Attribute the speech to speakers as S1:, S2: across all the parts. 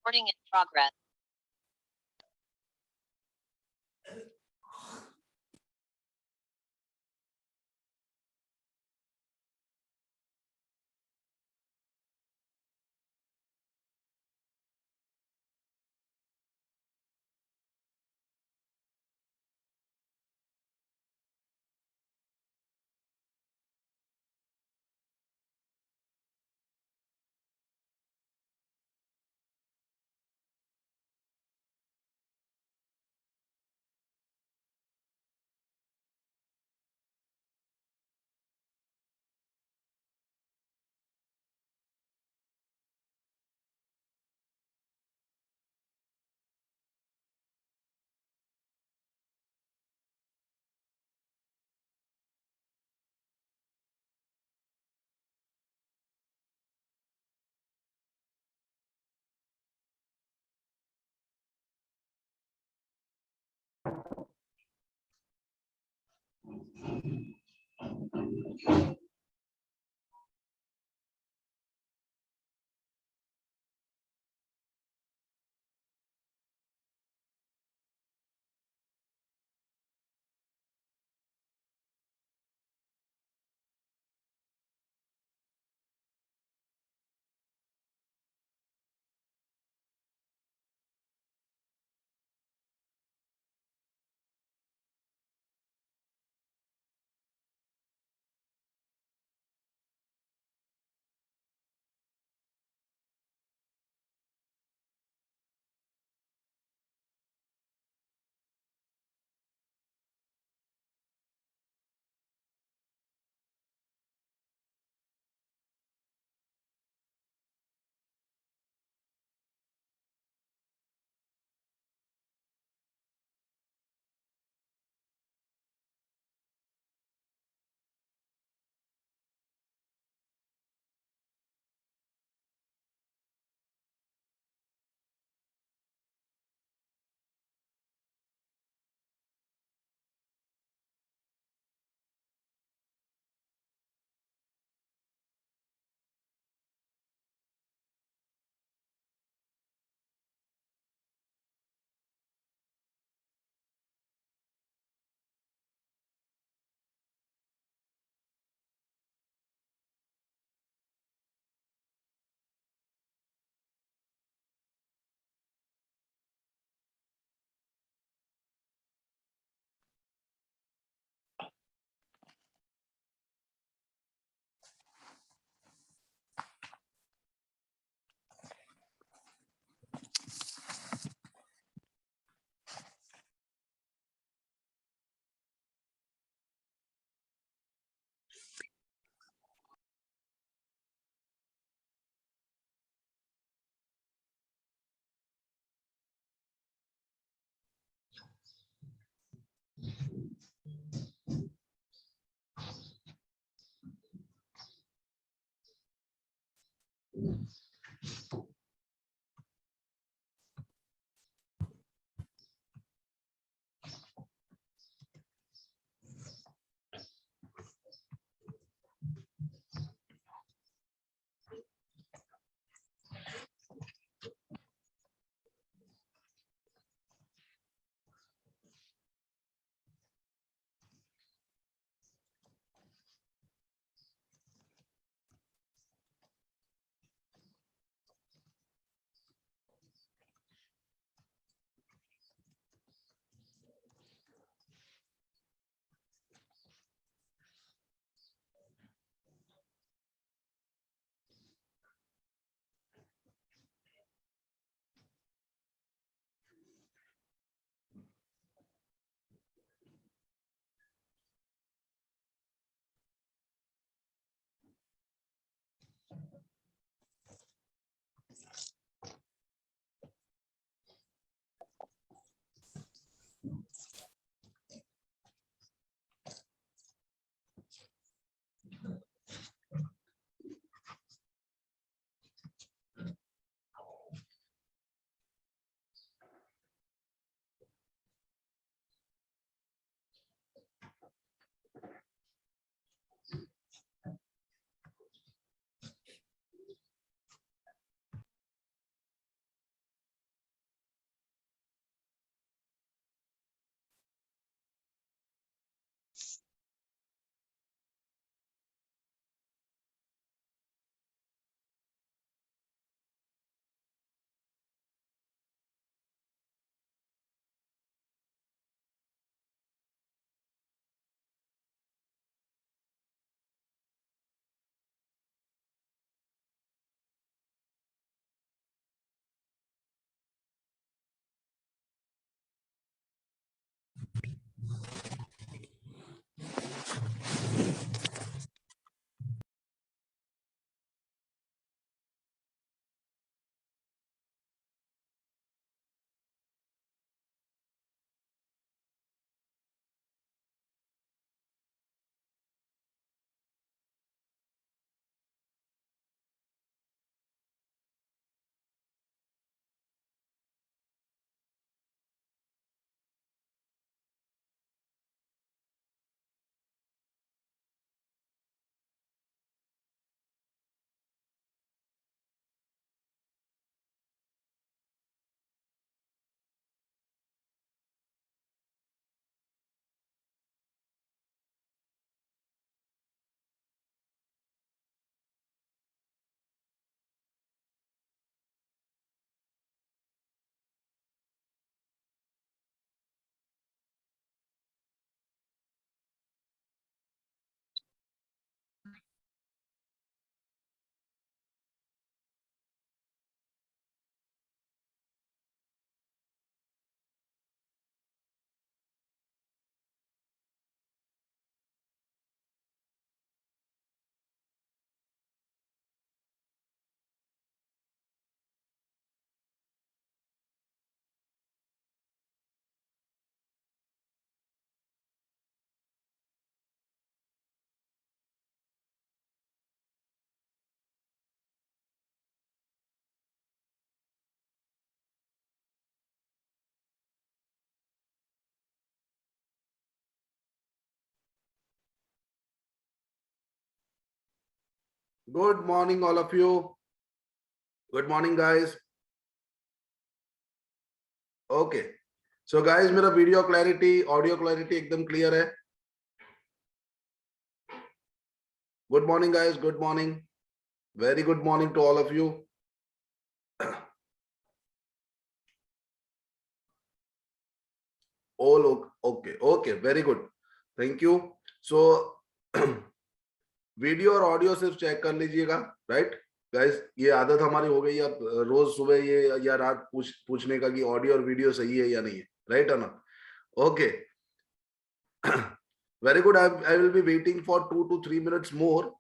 S1: Recording in progress. Good morning, all of you. Good morning, guys. Okay. So, guys, मेरा video clarity, audio clarity एकदम clear है. Good morning, guys. Good morning. Very good morning to all of you. All okay. Okay. Very good. Thank you. So, video और audio सिर्फ check कर लीजिएगा, right guys. ये आदत हमारी हो गई अब रोज सुबह ये या रात पूछने का कि ऑडियो और वीडियो सही है या नहीं है, राइट है ना. Okay. Very good. I will be waiting for 2 to 3 minutes more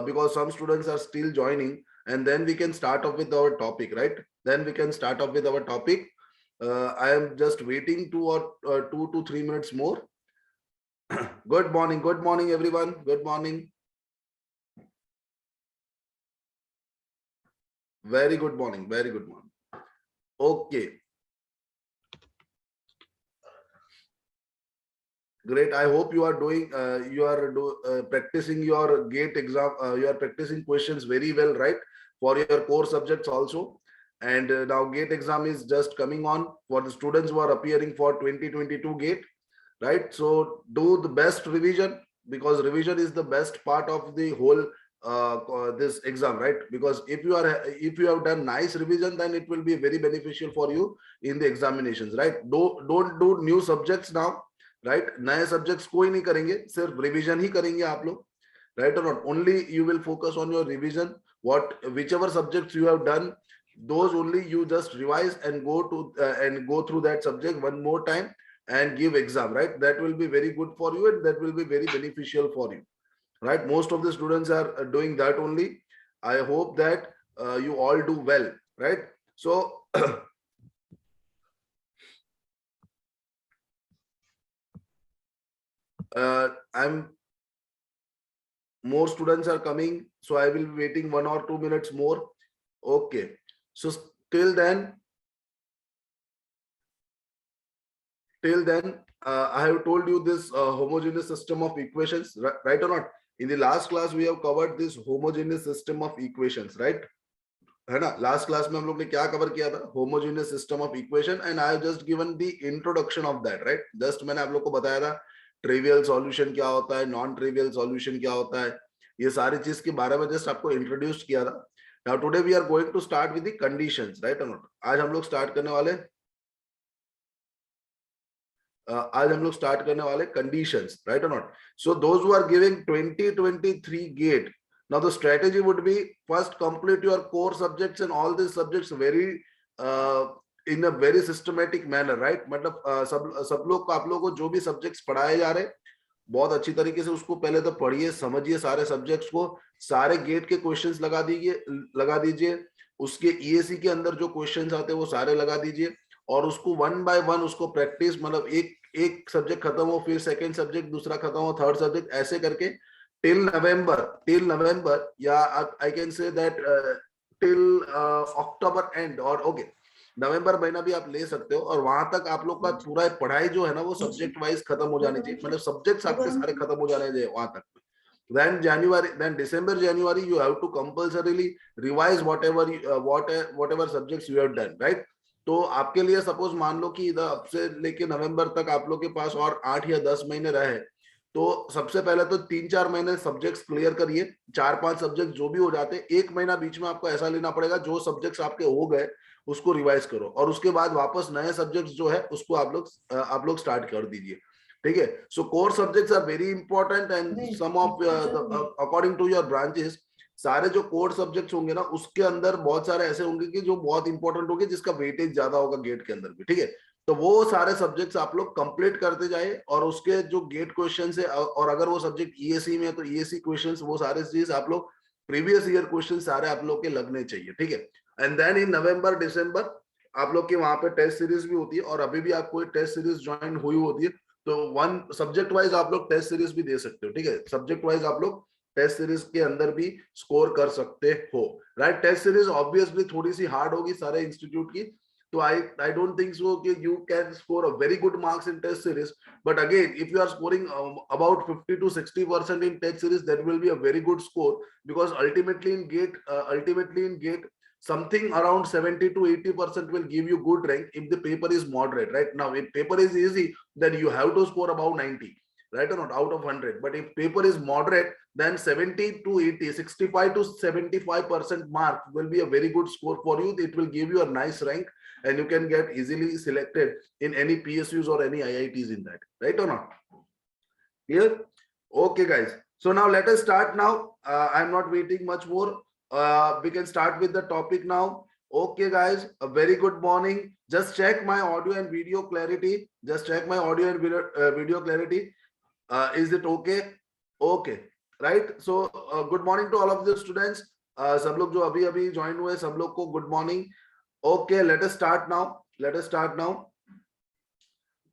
S1: because some students are still joining, and then we can start off with our topic, right? Then we can start off with our topic. I am just waiting 2 to 3 minutes more. Good morning, everyone. Good morning. Very good morning. Very good morning. Okay. Great. I hope you are doing, practicing your GATE exam. You are practicing questions very well, right? For your core subjects also. And now GATE exam is just coming on for the students who are appearing for 2022 GATE, right? So do the best revision, because revision is the best part of the whole this exam, right? Because if you have done nice revision, then it will be very beneficial for you in the examinations, right? Don't do new subjects now. Right नए subjects कोई नहीं करेंगे, सिर्फ revision ही करेंगे आप लोग, right और not. Only you will focus on your revision. What which ever subjects you have done, those only you just revise and go through that subject one more time and give exam, right? That will be very good for you and that will be very beneficial for you, right? Most of the students are doing that only. I hope that you all do well, right? So I'm more students are coming, so I will be waiting 1 or 2 minutes more. Okay, so till then I have told you this homogeneous system of equations, right or not? In the last class we have covered this homogeneous system of equations, right? है ना. Last class में हम लोग ने क्या cover किया था? Homogeneous system of equation. And I have just given the introduction of that, right? Just मैंने आप लोग को बताया था ट्रिवियल सॉल्यूशन क्या होता है, नॉन ट्रिवियल सॉल्यूशन क्या होता है, ये सारी चीज के बारे में जस्ट आपको इंट्रोड्यूस किया था. Now today we are going to start with the conditions, right और नॉट? आज हम लोग स्टार्ट करने वाले कंडीशंस, राइट और not? So those who are giving 2023 GATE, now the strategy would be first complete your core subjects and all these subjects very in a very systematic manner, right? मतलब सब लोग को, आप लोगों को जो भी सब्जेक्ट्स पढ़ाए जा रहे बहुत अच्छी तरीके से उसको पहले तो पढ़िए, समझिए सारे सब्जेक्ट्स को, सारे गेट के क्वेश्चंस लगा दीजिए. उसके ईएसी के अंदर जो क्वेश्चंस आते हैं वो सारे लगा दीजिए और उसको वन बाय वन उसको प्रैक्टिस, मतलब एक सब्जेक्ट खत्म हो, फिर सेकंड सब्जेक्ट दूसरा खत्म हो, थर्ड सब्जेक्ट, ऐसे करके till November, yeah, I can say that till October end, और okay, नवंबर महीना भी आप ले सकते हो. और वहां तक आप लोग का पूरा पढ़ाई जो है ना वो सब्जेक्ट वाइज खत्म हो जानी चाहिए, मतलब सब्जेक्ट्स आपके सारे खत्म हो जाने चाहिए वहां तक. then December January you have to compulsorily revise whatever subjects you have done, right? तो आपके लिए सपोज मान लो कि इधर अब से लेके नवंबर तक आप लोग के पास और 8 या 10 महीने रहे, तो सबसे पहले तो 3-4 महीने सब्जेक्ट्स क्लियर करिए. 4-5 सब्जेक्ट जो भी हो जाते, एक महीना बीच में आपको ऐसा लेना पड़ेगा जो सब्जेक्ट्स आपके हो गए उसको रिवाइज करो, और उसके बाद वापस नए सब्जेक्ट्स जो है उसको आप लोग स्टार्ट कर दीजिए, ठीक है? So core subjects are very important and some of according to your branches, सारे जो कोर सब्जेक्ट्स होंगे ना उसके अंदर बहुत सारे ऐसे होंगे कि जो बहुत इंपॉर्टेंट होंगे, जिसका वेटेज ज्यादा होगा गेट के अंदर भी, ठीक है? तो वो सारे सब्जेक्ट्स आप लोग कंप्लीट करते जाए और उसके जो गेट क्वेश्चन है, और अगर वो सब्जेक्ट ईएसी में है तो ईएसी क्वेश्चंस, वो सारे चीज आप लोग प्रीवियस ईयर क्वेश्चन सारे आप लोग के लगने चाहिए, ठीक है? एंड देन इन नवंबर दिसंबर आप लोग के वहां पे टेस्ट सीरीज भी होती है, और अभी भी आपको टेस्ट सीरीज ज्वाइन हुई होती है, तो वन सब्जेक्ट वाइज आप लोग टेस्ट सीरीज भी दे सकते हो, ठीक है? सब्जेक्ट वाइज आप लोग टेस्ट सीरीज के अंदर भी स्कोर कर सकते हो, राइट? टेस्ट सीरीज ऑब्वियसली थोड़ी सी हार्ड होगी सारे इंस्टीट्यूट की, So I don't think so you can score a very good marks in test series. But again, if you are scoring about 50 to 60% in test series, that will be a very good score, because ultimately in gate something around 70 to 80% will give you good rank if the paper is moderate. Right now, if paper is easy, then you have to score about 90, right or not, out of 100. But if paper is moderate, then 70 to 80, 65 to 75% mark will be a very good score for you. It will give you a nice rank, and you can get easily selected in any PSUs or any IITs in that, right or not? Here, okay guys, so now let us start now. I'm not waiting much more. We can start with the topic now. Okay guys, a very good morning. Just check my audio and video clarity. Just check my audio and video clarity. Is it okay? Okay, right? So good morning to all of the students. सब लोग जो अभी अभी join हुए, सब लोग को good morning. Okay, let us start now.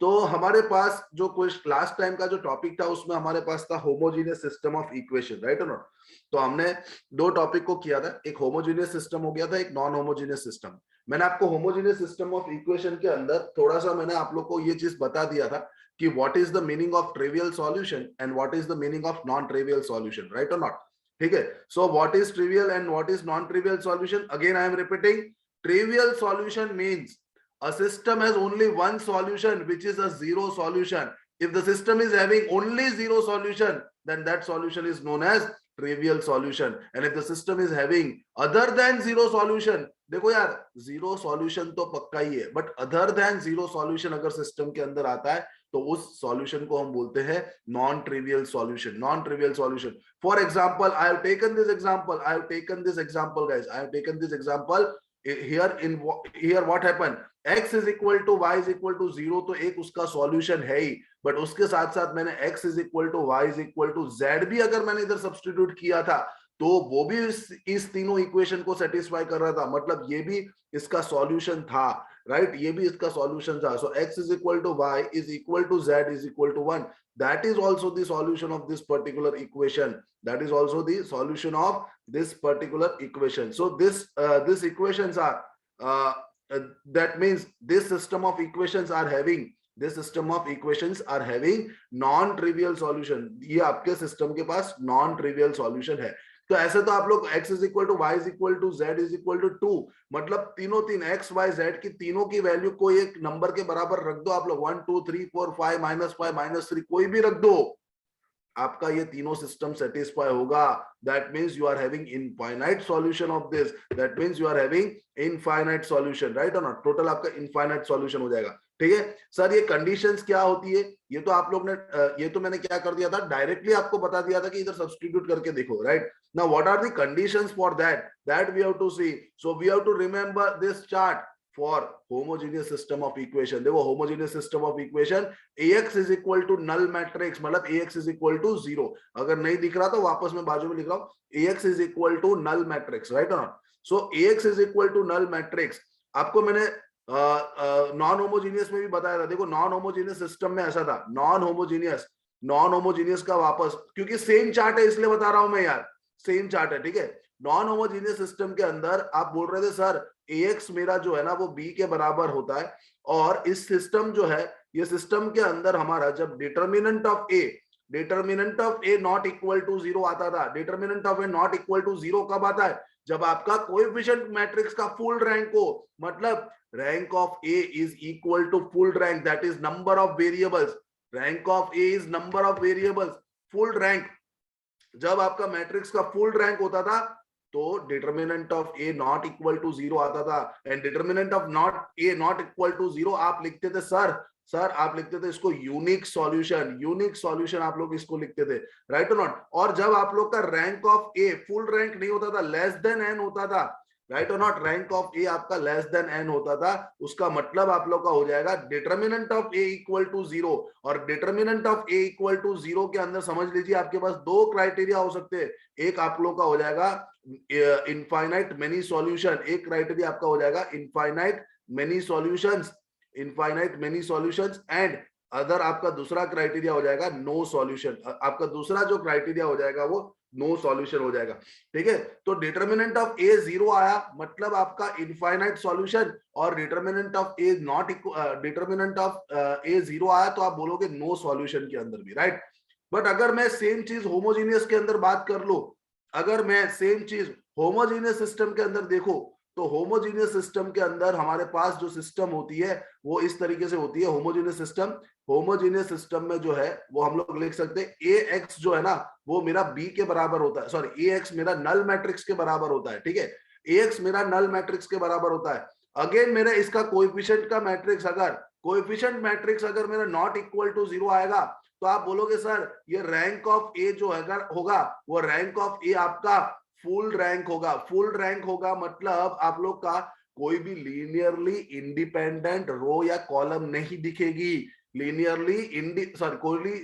S1: तो हमारे पास जो लास्ट टाइम का जो टॉपिक था, उसमें हमारे पास था homogeneous system of equation, right और नॉट? तो हमने दो टॉपिक को किया था, एक होमोजीनियस सिस्टम हो गया था, एक नॉन होमोजीनियस सिस्टम. मैंने आपको होमोजीनियस सिस्टम ऑफ इक्वेशन के अंदर थोड़ा सा मैंने आप लोग को ये चीज बता दिया था कि what is the meaning of trivial solution and what is the meaning of non trivial solution, right और नॉट? ठीक है. So what is trivial and what is non trivial solution? Again I am repeating. Trivial solution means a system has only one solution, which is a zero solution. If the system is having only zero solution, then that solution is known as trivial solution. And if the system is having other than zero solution, देखो यार, zero solution तो पक्का ही है, but other than zero solution अगर system के अंदर आता है, तो उस solution को हम बोलते हैं non trivial solution. Non trivial solution. For example, I have taken this example, guys. I have taken this example. Here what happened? X is equal to y is equal to 0, तो एक उसका solution है ही, but उसके साथ साथ मैंने x is equal to y is equal to z भी अगर मैंने इधर सब्स्टिट्यूट किया था, तो वो भी इस तीनों इक्वेशन को सेटिस्फाई कर रहा था. मतलब ये भी इसका सॉल्यूशन था, राइट? ये भी इसका सॉल्यूशन था. सो x is equal to y is equal to z is equal to 1. That is also the solution of this particular equation. That is also the solution of this particular equation. So these equations are that means this system of equations are having non-trivial solution. ये आपके system के पास non-trivial solution है. तो ऐसे तो आप लोग x is equal to y is equal to z is equal to 2, मतलब तीनों x y z की तीनों की वैल्यू को एक नंबर के बराबर रख दो आप लोग. 1 2 3 4 5 -3 कोई भी रख दो, आपका ये तीनों सिस्टम सेटिस्फाई होगा. That means you are having infinite solution of this. That means you are having infinite solution, right और नॉट? टोटल आपका इनफाइनाइट सॉल्यूशन हो जाएगा. ठीक है सर, ये कंडीशंस क्या होती है? ये तो आप लोग ने ये तो मैंने क्या कर दिया था, डायरेक्टली आपको बता दिया था कि इधर सब्स्टिट्यूट करके देखो, right? Now what are the conditions for that we have to see. So we have to remember this chart for homogeneous system of equation. देखो, homogeneous system of equation, ax is equal to null matrix, मतलब ax is equal to 0. अगर नहीं दिख रहा तो वापस मैं बाजू में लिख रहा हूँ, ax is equal to null matrix, right or not? So ax is equal to null matrix. आपको मैंने नॉन होमोजीनियस में भी बताया था. देखो, नॉन होमोजीनियस सिस्टम में ऐसा था, नॉन होमोजीनियस का वापस, क्योंकि सेम चार्ट है इसलिए बता रहा हूं मैं यार, सेम चार्ट है. ठीक है, नॉन होमोजीनियस सिस्टम के अंदर आप बोल रहे थे सर ax मेरा जो है ना वो b के बराबर होता है, और इस सिस्टम जो है, ये सिस्टम के अंदर हमारा जब determinant of a not equal to 0 आता था. Determinant of a not equal to 0 कब आता है? जब आपका कोएफिशिएंट मैट्रिक्स का फुल रैंक हो, मतलब rank of a is equal to full rank, that is number of variables. Rank of a is number of variables. Full rank, जब आपका मैट्रिक्स का फुल रैंक होता था, तो determinant of a not equal to 0 आता था. And determinant of a not equal to 0 आप लिखते थे सर आप लिखते थे इसको यूनिक सॉल्यूशन आप लोग इसको लिखते थे, राइट और नॉट? और जब आप लोग का rank of a full rank नहीं होता था, लेस देन n होता था, राइट और नॉट? रैंक ऑफ a आपका लेस देन n होता था, उसका मतलब आप लोग का हो जाएगा determinant of a equal to 0. और determinant of a equal to 0 के अंदर समझ लीजिए आपके पास दो क्राइटेरिया हो सकते हैं. एक आप लोग का हो जाएगा इनफाइनाइट मेनी सॉल्यूशन, एक क्राइटेरिया आपका हो जाएगा infinite many solutions, and other आपका दूसरा क्राइटेरिया हो जाएगा नो सॉल्यूशन, आपका दूसरा जो क्राइटेरिया हो जाएगा वो नो सॉल्यूशन हो जाएगा। ठीक है, तो डिटर्मिनेंट ऑफ ए 0 आया मतलब आपका इनफाइनाइट सॉल्यूशन, और determinant of A not determinant of A 0 आया तो आप बोलोगे नो सॉल्यूशन के अंदर भी, राइट। बट अगर मैं सेम चीज होमोजीनियस के अंदर बात कर लो, अगर मैं सेम चीज होमोजीनियस सिस्टम के अंदर देखो, तो होमोजीनियस सिस्टम के अंदर हमारे पास जो सिस्टम होती है वो इस तरीके से होती है। होमोजीनियस सिस्टम, होमोजीनियस सिस्टम में जो है वो हम लोग लिख सकते हैं ए एक्स जो है ना वो मेरा बी के बराबर होता है, सॉरी ए एक्स मेरा नल मैट्रिक्स के बराबर होता है। ठीक है, ए एक्स मेरा नल मैट्रिक्स के बराबर होता है। अगेन मेरा इसका कोएफिशिएंट का मैट्रिक्स, अगर कोएफिशिएंट मैट्रिक्स अगर मेरा नॉट इक्वल टू 0 आएगा तो आप बोलोगे सर ये रैंक ऑफ ए जो अगर होगा वो रैंक ऑफ ए आपका फुल रैंक होगा। फुल रैंक होगा मतलब आप लोग का कोई भी लीनियरली इंडिपेंडेंट रो या कॉलम नहीं दिखेगी, कोई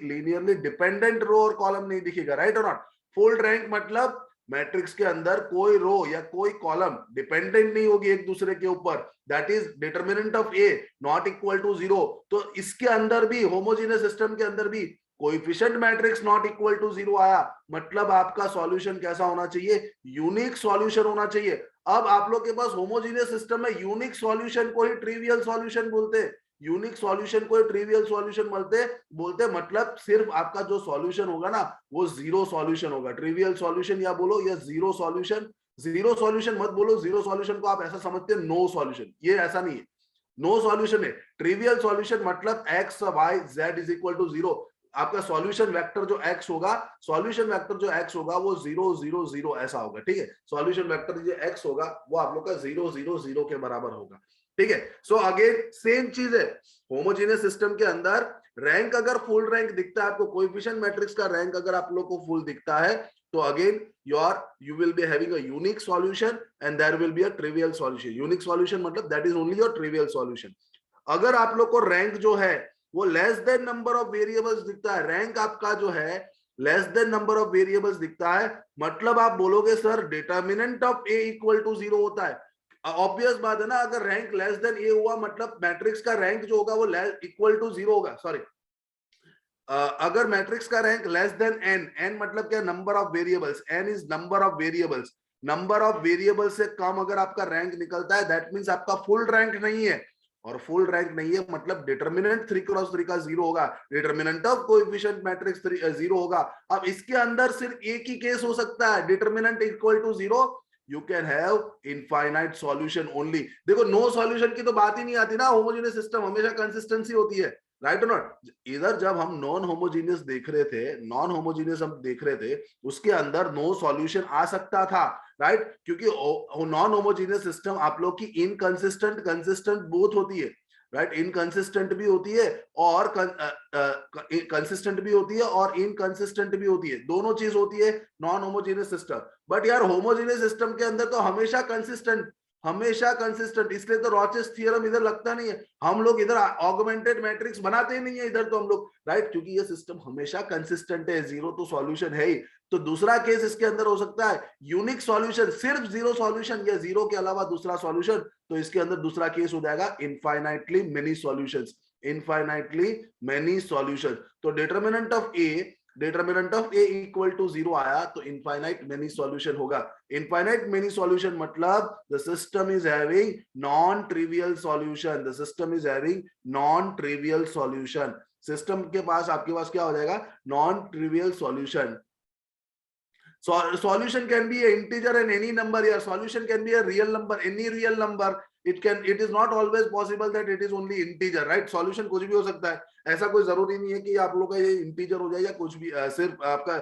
S1: लीनियरली डिपेंडेंट रो और कॉलम नहीं दिखेगा, राइट और नॉट। फुल रैंक मतलब मैट्रिक्स के अंदर कोई रो या कोई कॉलम डिपेंडेंट नहीं होगी एक दूसरे के ऊपर, that is determinant of A not equal to 0। तो इसके अंदर भी होमोजेनियस सिस्टम के अंदर भी coefficient matrix not equal to 0 आया मतलब आपका सॉल्यूशन कैसा होना चाहिए, यूनिक सॉल्यूशन होना चाहिए। अब आप लोग के पास होमोजेनियस सिस्टम में यूनिक सॉल्यूशन को ही ट्रिवियल सॉल्यूशन बोलते हैं, यूनिक सॉल्यूशन को ट्रिवियल सॉल्यूशन बोलते मतलब सिर्फ आपका जो सॉल्यूशन होगा ना वो जीरो सॉल्यूशन होगा। ट्रिवियल सॉल्यूशन या बोलो या जीरो सॉल्यूशन, जीरो सॉल्यूशन मत बोलो, जीरो सॉल्यूशन को आप ऐसा समझते हैं नो सॉल्यूशन, ये ऐसा नहीं है, नो सॉल्यूशन है। ट्रिवियल सॉल्यूशन मतलब x y z is equal to 0, आपका सॉल्यूशन वेक्टर जो x होगा, सॉल्यूशन वेक्टर जो x होगा वो 0 0 0 ऐसा होगा। ठीक है, सॉल्यूशन वेक्टर जो x होगा वो आप लोग का 0 0 0 के बराबर होगा। ठीक है, सो अगेन सेम चीज है होमोजेनियस सिस्टम के अंदर। रैंक अगर फुल रैंक दिखता है आपको, कोएफिशिएंट मैट्रिक्स का रैंक अगर आप लोग को फुल दिखता है तो again you will be having a unique solution and there will be a trivial solution। Unique solution मतलब that is only your trivial solution. अगर आप लोग को रैंक जो है वो less than number of variables दिखता है, रैंक आपका जो है less than number of variables दिखता है मतलब आप बोलोगे sir determinant of A equal to 0 होता है। ऑब्वियस बात है ना, अगर रैंक लेस देन ए हुआ मतलब मैट्रिक्स का रैंक जो होगा वो इक्वल टू 0 होगा। सॉरी, अगर मैट्रिक्स का rank less than n, n मतलब क्या, number of variables, n is number of variables, number of variables से कम अगर आपका रैंक निकलता है दैट मींस आपका फुल रैंक नहीं है, और फुल रैंक नहीं है मतलब डिटर्मिनेंट 3 क्रॉस 3 का 0 होगा, डिटर्मिनेंट ऑफ कोएफिशिएंट मैट्रिक्स 0 होगा। अब इसके अंदर सिर्फ एक ही केस हो सकता है, determinant equal to 0, you can have infinite solution only. देखो नो सॉल्यूशन की तो बात ही नहीं आती ना, होमोजेनियस सिस्टम हमेशा कंसिस्टेंसी होती है, राइट और नॉट। इधर जब हम नॉन होमोजीनियस देख रहे थे, नॉन होमोजीनियस हम देख रहे थे उसके अंदर नो सॉल्यूशन आ सकता था, राइट, क्योंकि नॉन होमोजीनियस सिस्टम आप लोग की इनकंसिस्टेंट कंसिस्टेंट बोथ होती है, राइट, इनकंसिस्टेंट भी होती है और कंसिस्टेंट भी होती है और इनकंसिस्टेंट भी होती है, दोनों चीज होती है नॉन होमोजीनियस सिस्टम। बट यार होमोजीनियस सिस्टम के अंदर तो हमेशा कंसिस्टेंट, हमेशा कंसिस्टेंट, इसलिए तो रॉचेस थ्योरम इधर लगता नहीं है, हम लोग इधर ऑगमेंटेड मैट्रिक्स बनाते ही नहीं है इधर तो हम लोग, राइट, क्योंकि ये सिस्टम हमेशा कंसिस्टेंट है, जीरो तो सॉल्यूशन है ही। तो दूसरा केस इसके अंदर हो सकता है यूनिक सॉल्यूशन, सिर्फ जीरो सॉल्यूशन या जीरो के अलावा दूसरा सॉल्यूशन, तो इसके अंदर दूसरा केस हो जाएगा infinitely many solutions, infinitely many solutions. तो determinant of A equal to 0 आया तो इनफाइनाइट मेनी सॉल्यूशन होगा। इनफाइनाइट मेनी सॉल्यूशन मतलब the system is having non trivial solution, the system is having non trivial solution, system के पास आपके पास क्या हो जाएगा, non trivial solution. Solution can be an integer and any number, या solution can be a real number, any real number, it is not always possible that it is only integer, right, solution कुछ भी हो सकता है, ऐसा कोई जरूरी नहीं है कि आप लोग का ये इंटीजर हो जाए या कुछ भी सिर्फ आपका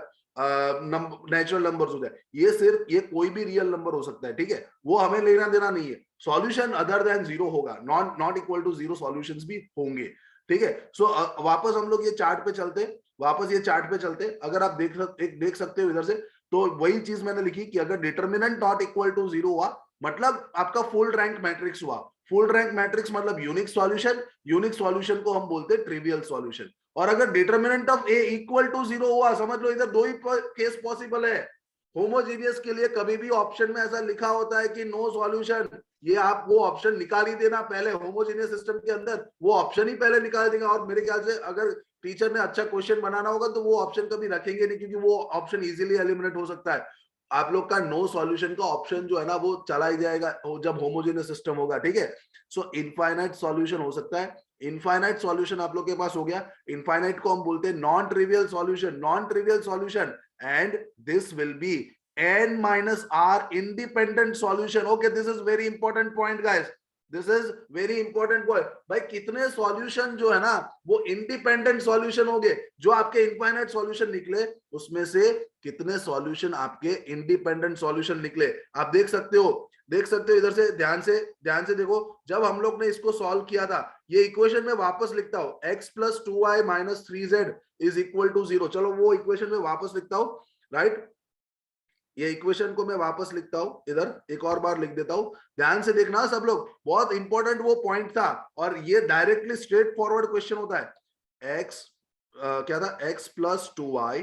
S1: नेचुरल नंबर्स हो जाए, ये सिर्फ ये कोई भी रियल नंबर हो सकता है, ठीक है, वो हमें लेना देना नहीं है। सॉल्यूशन अदर देन 0 होगा, नॉट इक्वल टू 0 सॉल्यूशंस भी होंगे, ठीक है। सो वापस हम लोग ये चार्ट पे चलते, वापस ये चार्ट पे चलते, अगर आप देख सकते हो इधर से, तो वही चीज मैंने लिखी कि अगर डिटर्मिनेंट नॉट इक्वल टू 0 हुआ मतलब आपका फुल रैंक मैट्रिक्स हुआ, फुल रैंक मैट्रिक्स मतलब यूनिक सॉल्यूशन, यूनिक सॉल्यूशन को हम बोलते हैं ट्रिवियल सॉल्यूशन। और अगर determinant of A equal to 0 हुआ, समझ लो इधर दो ही केस पॉसिबल है, होमोजीनियस के लिए कभी भी ऑप्शन में ऐसा लिखा होता है कि नो सॉल्यूशन, ये आप वो ऑप्शन निकाल ही देना पहले, होमोजीनियस सिस्टम के अंदर वो ऑप्शन ही पहले निकाल देंगे। और मेरे ख्याल से अगर टीचर ने अच्छा क्वेश्चन बनाना होगा तो वो ऑप्शन कभी रखेंगे नहीं, क्योंकि वो ऑप्शन इजीली एलिमिनेट हो सकता है। आप लोग का नो सॉल्यूशन का ऑप्शन जो है ना वो चला ही जाएगा जब होमोजेनियस सिस्टम होगा, ठीक है। सो इनफाइनाइट सॉल्यूशन हो सकता है, इनफाइनाइट सॉल्यूशन आप लोग के पास हो गया। इनफाइनाइट को हम बोलते हैं non trivial solution, non trivial solution, and this will be n minus r independent solution. Okay, this is very important point guys, this is very important point. भाई कितने सॉल्यूशन जो है ना वो इंडिपेंडेंट सॉल्यूशन हो गए, जो आपके इनफाइनाइट सॉल्यूशन निकले उसमें से कितने सॉल्यूशन आपके इंडिपेंडेंट सॉल्यूशन निकले। आप देख सकते हो, देख सकते हो इधर से ध्यान से देखो। जब हम लोग ने इसको सॉल्व किया था, ये इक्वेशन में वापस लिखता हूं, x plus 2y minus 3z is equal to 0। चलो वो इक्वेशन में वापस लिखता हूं, राइट। ये इक्वेशन को मैं वापस लिखता हूं, इधर एक और बार लिख देता हूं, ध्यान से देखना सब लोग, बहुत इंपॉर्टेंट वो पॉइंट था। और ये डायरेक्टली स्ट्रेट फॉरवर्ड क्वेश्चन होता है। x क्या था, x plus 2y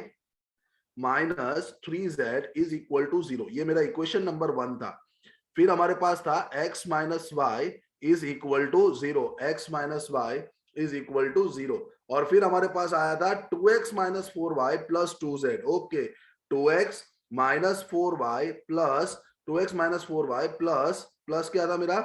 S1: minus 3z is equal to 0, ये मेरा इक्वेशन नंबर 1 था। फिर हमारे पास था x minus y is equal to 0, x minus y is equal to 0। और फिर हमारे पास आया था 2x minus 4y plus 2z। Okay, 2x minus 4y plus 2x minus 4y plus plus क्या था मेरा,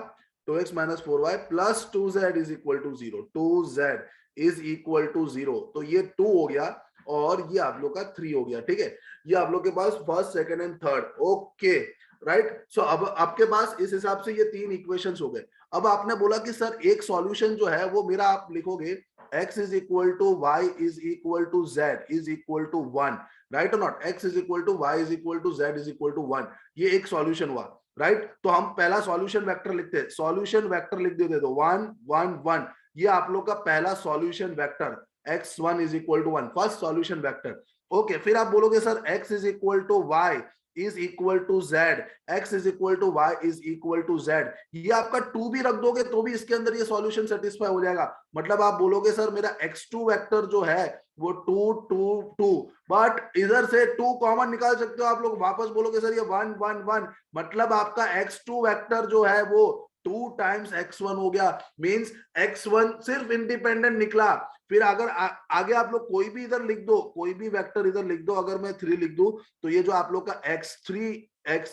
S1: 2x minus 4y plus 2z is equal to 0, 2z is equal to 0। तो ये 2 हो गया और ये आप लोग का 3 हो गया, ठीक है। ये आप लोग के पास first, second and third, okay right. So अब आपके पास इस हिसाब से ये 3 इक्वेशंस हो गए। अब आपने बोला कि सर एक सॉल्यूशन जो है वो मेरा आप लिखोगे x is equal to y is equal to z is equal to 1, right और not, x is equal to y is equal to z is equal to 1, ये एक सॉल्यूशन हुआ, राइट। तो हम पहला सॉल्यूशन वेक्टर लिखते हैं, सॉल्यूशन वेक्टर लिख देते तो 1 1 1, ये आप लोग का पहला solution vector, x1 is equal to 1, first solution vector. Okay, फिर आप बोलोगे sir x is equal to y is equal to z, x is equal to y is equal to z, ये आपका 2 भी रख दोगे तो भी इसके अंदर ये सॉल्यूशन सेटिस्फाई हो जाएगा। मतलब आप बोलोगे सर मेरा x2 वेक्टर जो है वो 2 2 2, बट इधर से 2 कॉमन निकाल सकते हो आप लोग, वापस बोलोगे सर ये 1 1 1, मतलब आपका x2 वेक्टर जो है वो 2 टाइम्स x1 हो गया, मींस x1 सिर्फ इंडिपेंडेंट निकला। फिर अगर आगे आप लोग कोई भी इधर लिख दो, कोई भी वेक्टर इधर लिख दो, अगर मैं 3 लिख दूं तो ये जो आप लोग का x3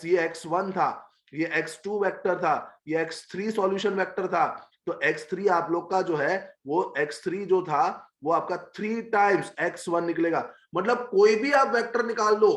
S1: ये x1 था, ये x2 वेक्टर था, ये x3 सॉल्यूशन वेक्टर था, तो x3 आप लोग का जो है वो x3 जो था वो आपका 3 टाइम्स x1 निकलेगा। मतलब कोई भी आप वेक्टर निकाल लो,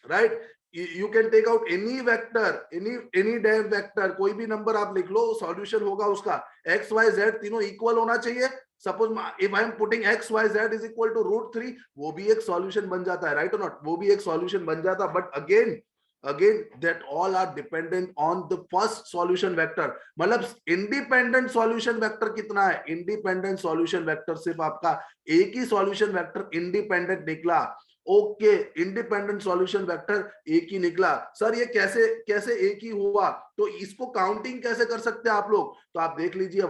S1: right, you can take out any vector, any damn vector, कोई भी नंबर आप लिख लो, सॉल्यूशन होगा उसका x y z तीनों इक्वल होना चाहिए। Suppose if I am putting x y z is equal to √3, वो भी एक सॉल्यूशन बन जाता है, राइट और नॉट, वो भी एक सॉल्यूशन बन जाता। But again that all are dependent on the first solution vector। मतलब इंडिपेंडेंट सॉल्यूशन वेक्टर कितना है, इंडिपेंडेंट सॉल्यूशन वेक्टर सिर्फ आपका एक ही सॉल्यूशन वेक्टर इंडिपेंडेंट निकला। ओके, इंडिपेंडेंट सॉल्यूशन वेक्टर एक ही निकला। सर ये कैसे एक ही हुआ, तो इसको काउंटिंग कैसे कर सकते हैं आप लोग, तो आप देख लीजिए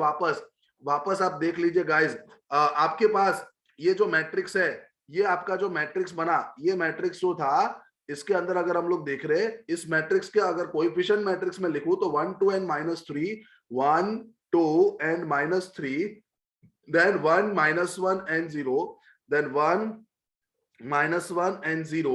S1: वापस आप देख लीजिए गाइस, आपके पास ये जो मैट्रिक्स है, ये आपका जो मैट्रिक्स बना, ये मैट्रिक्स जो था इसके अंदर अगर हम लोग देख रहे हैं, इस मैट्रिक्स के अगर कोएफिशिएंट मैट्रिक्स में लिखूं तो 1 2 and -3, 1 2 and -3, then 1 -1 and 0, then 1 -1 and 0,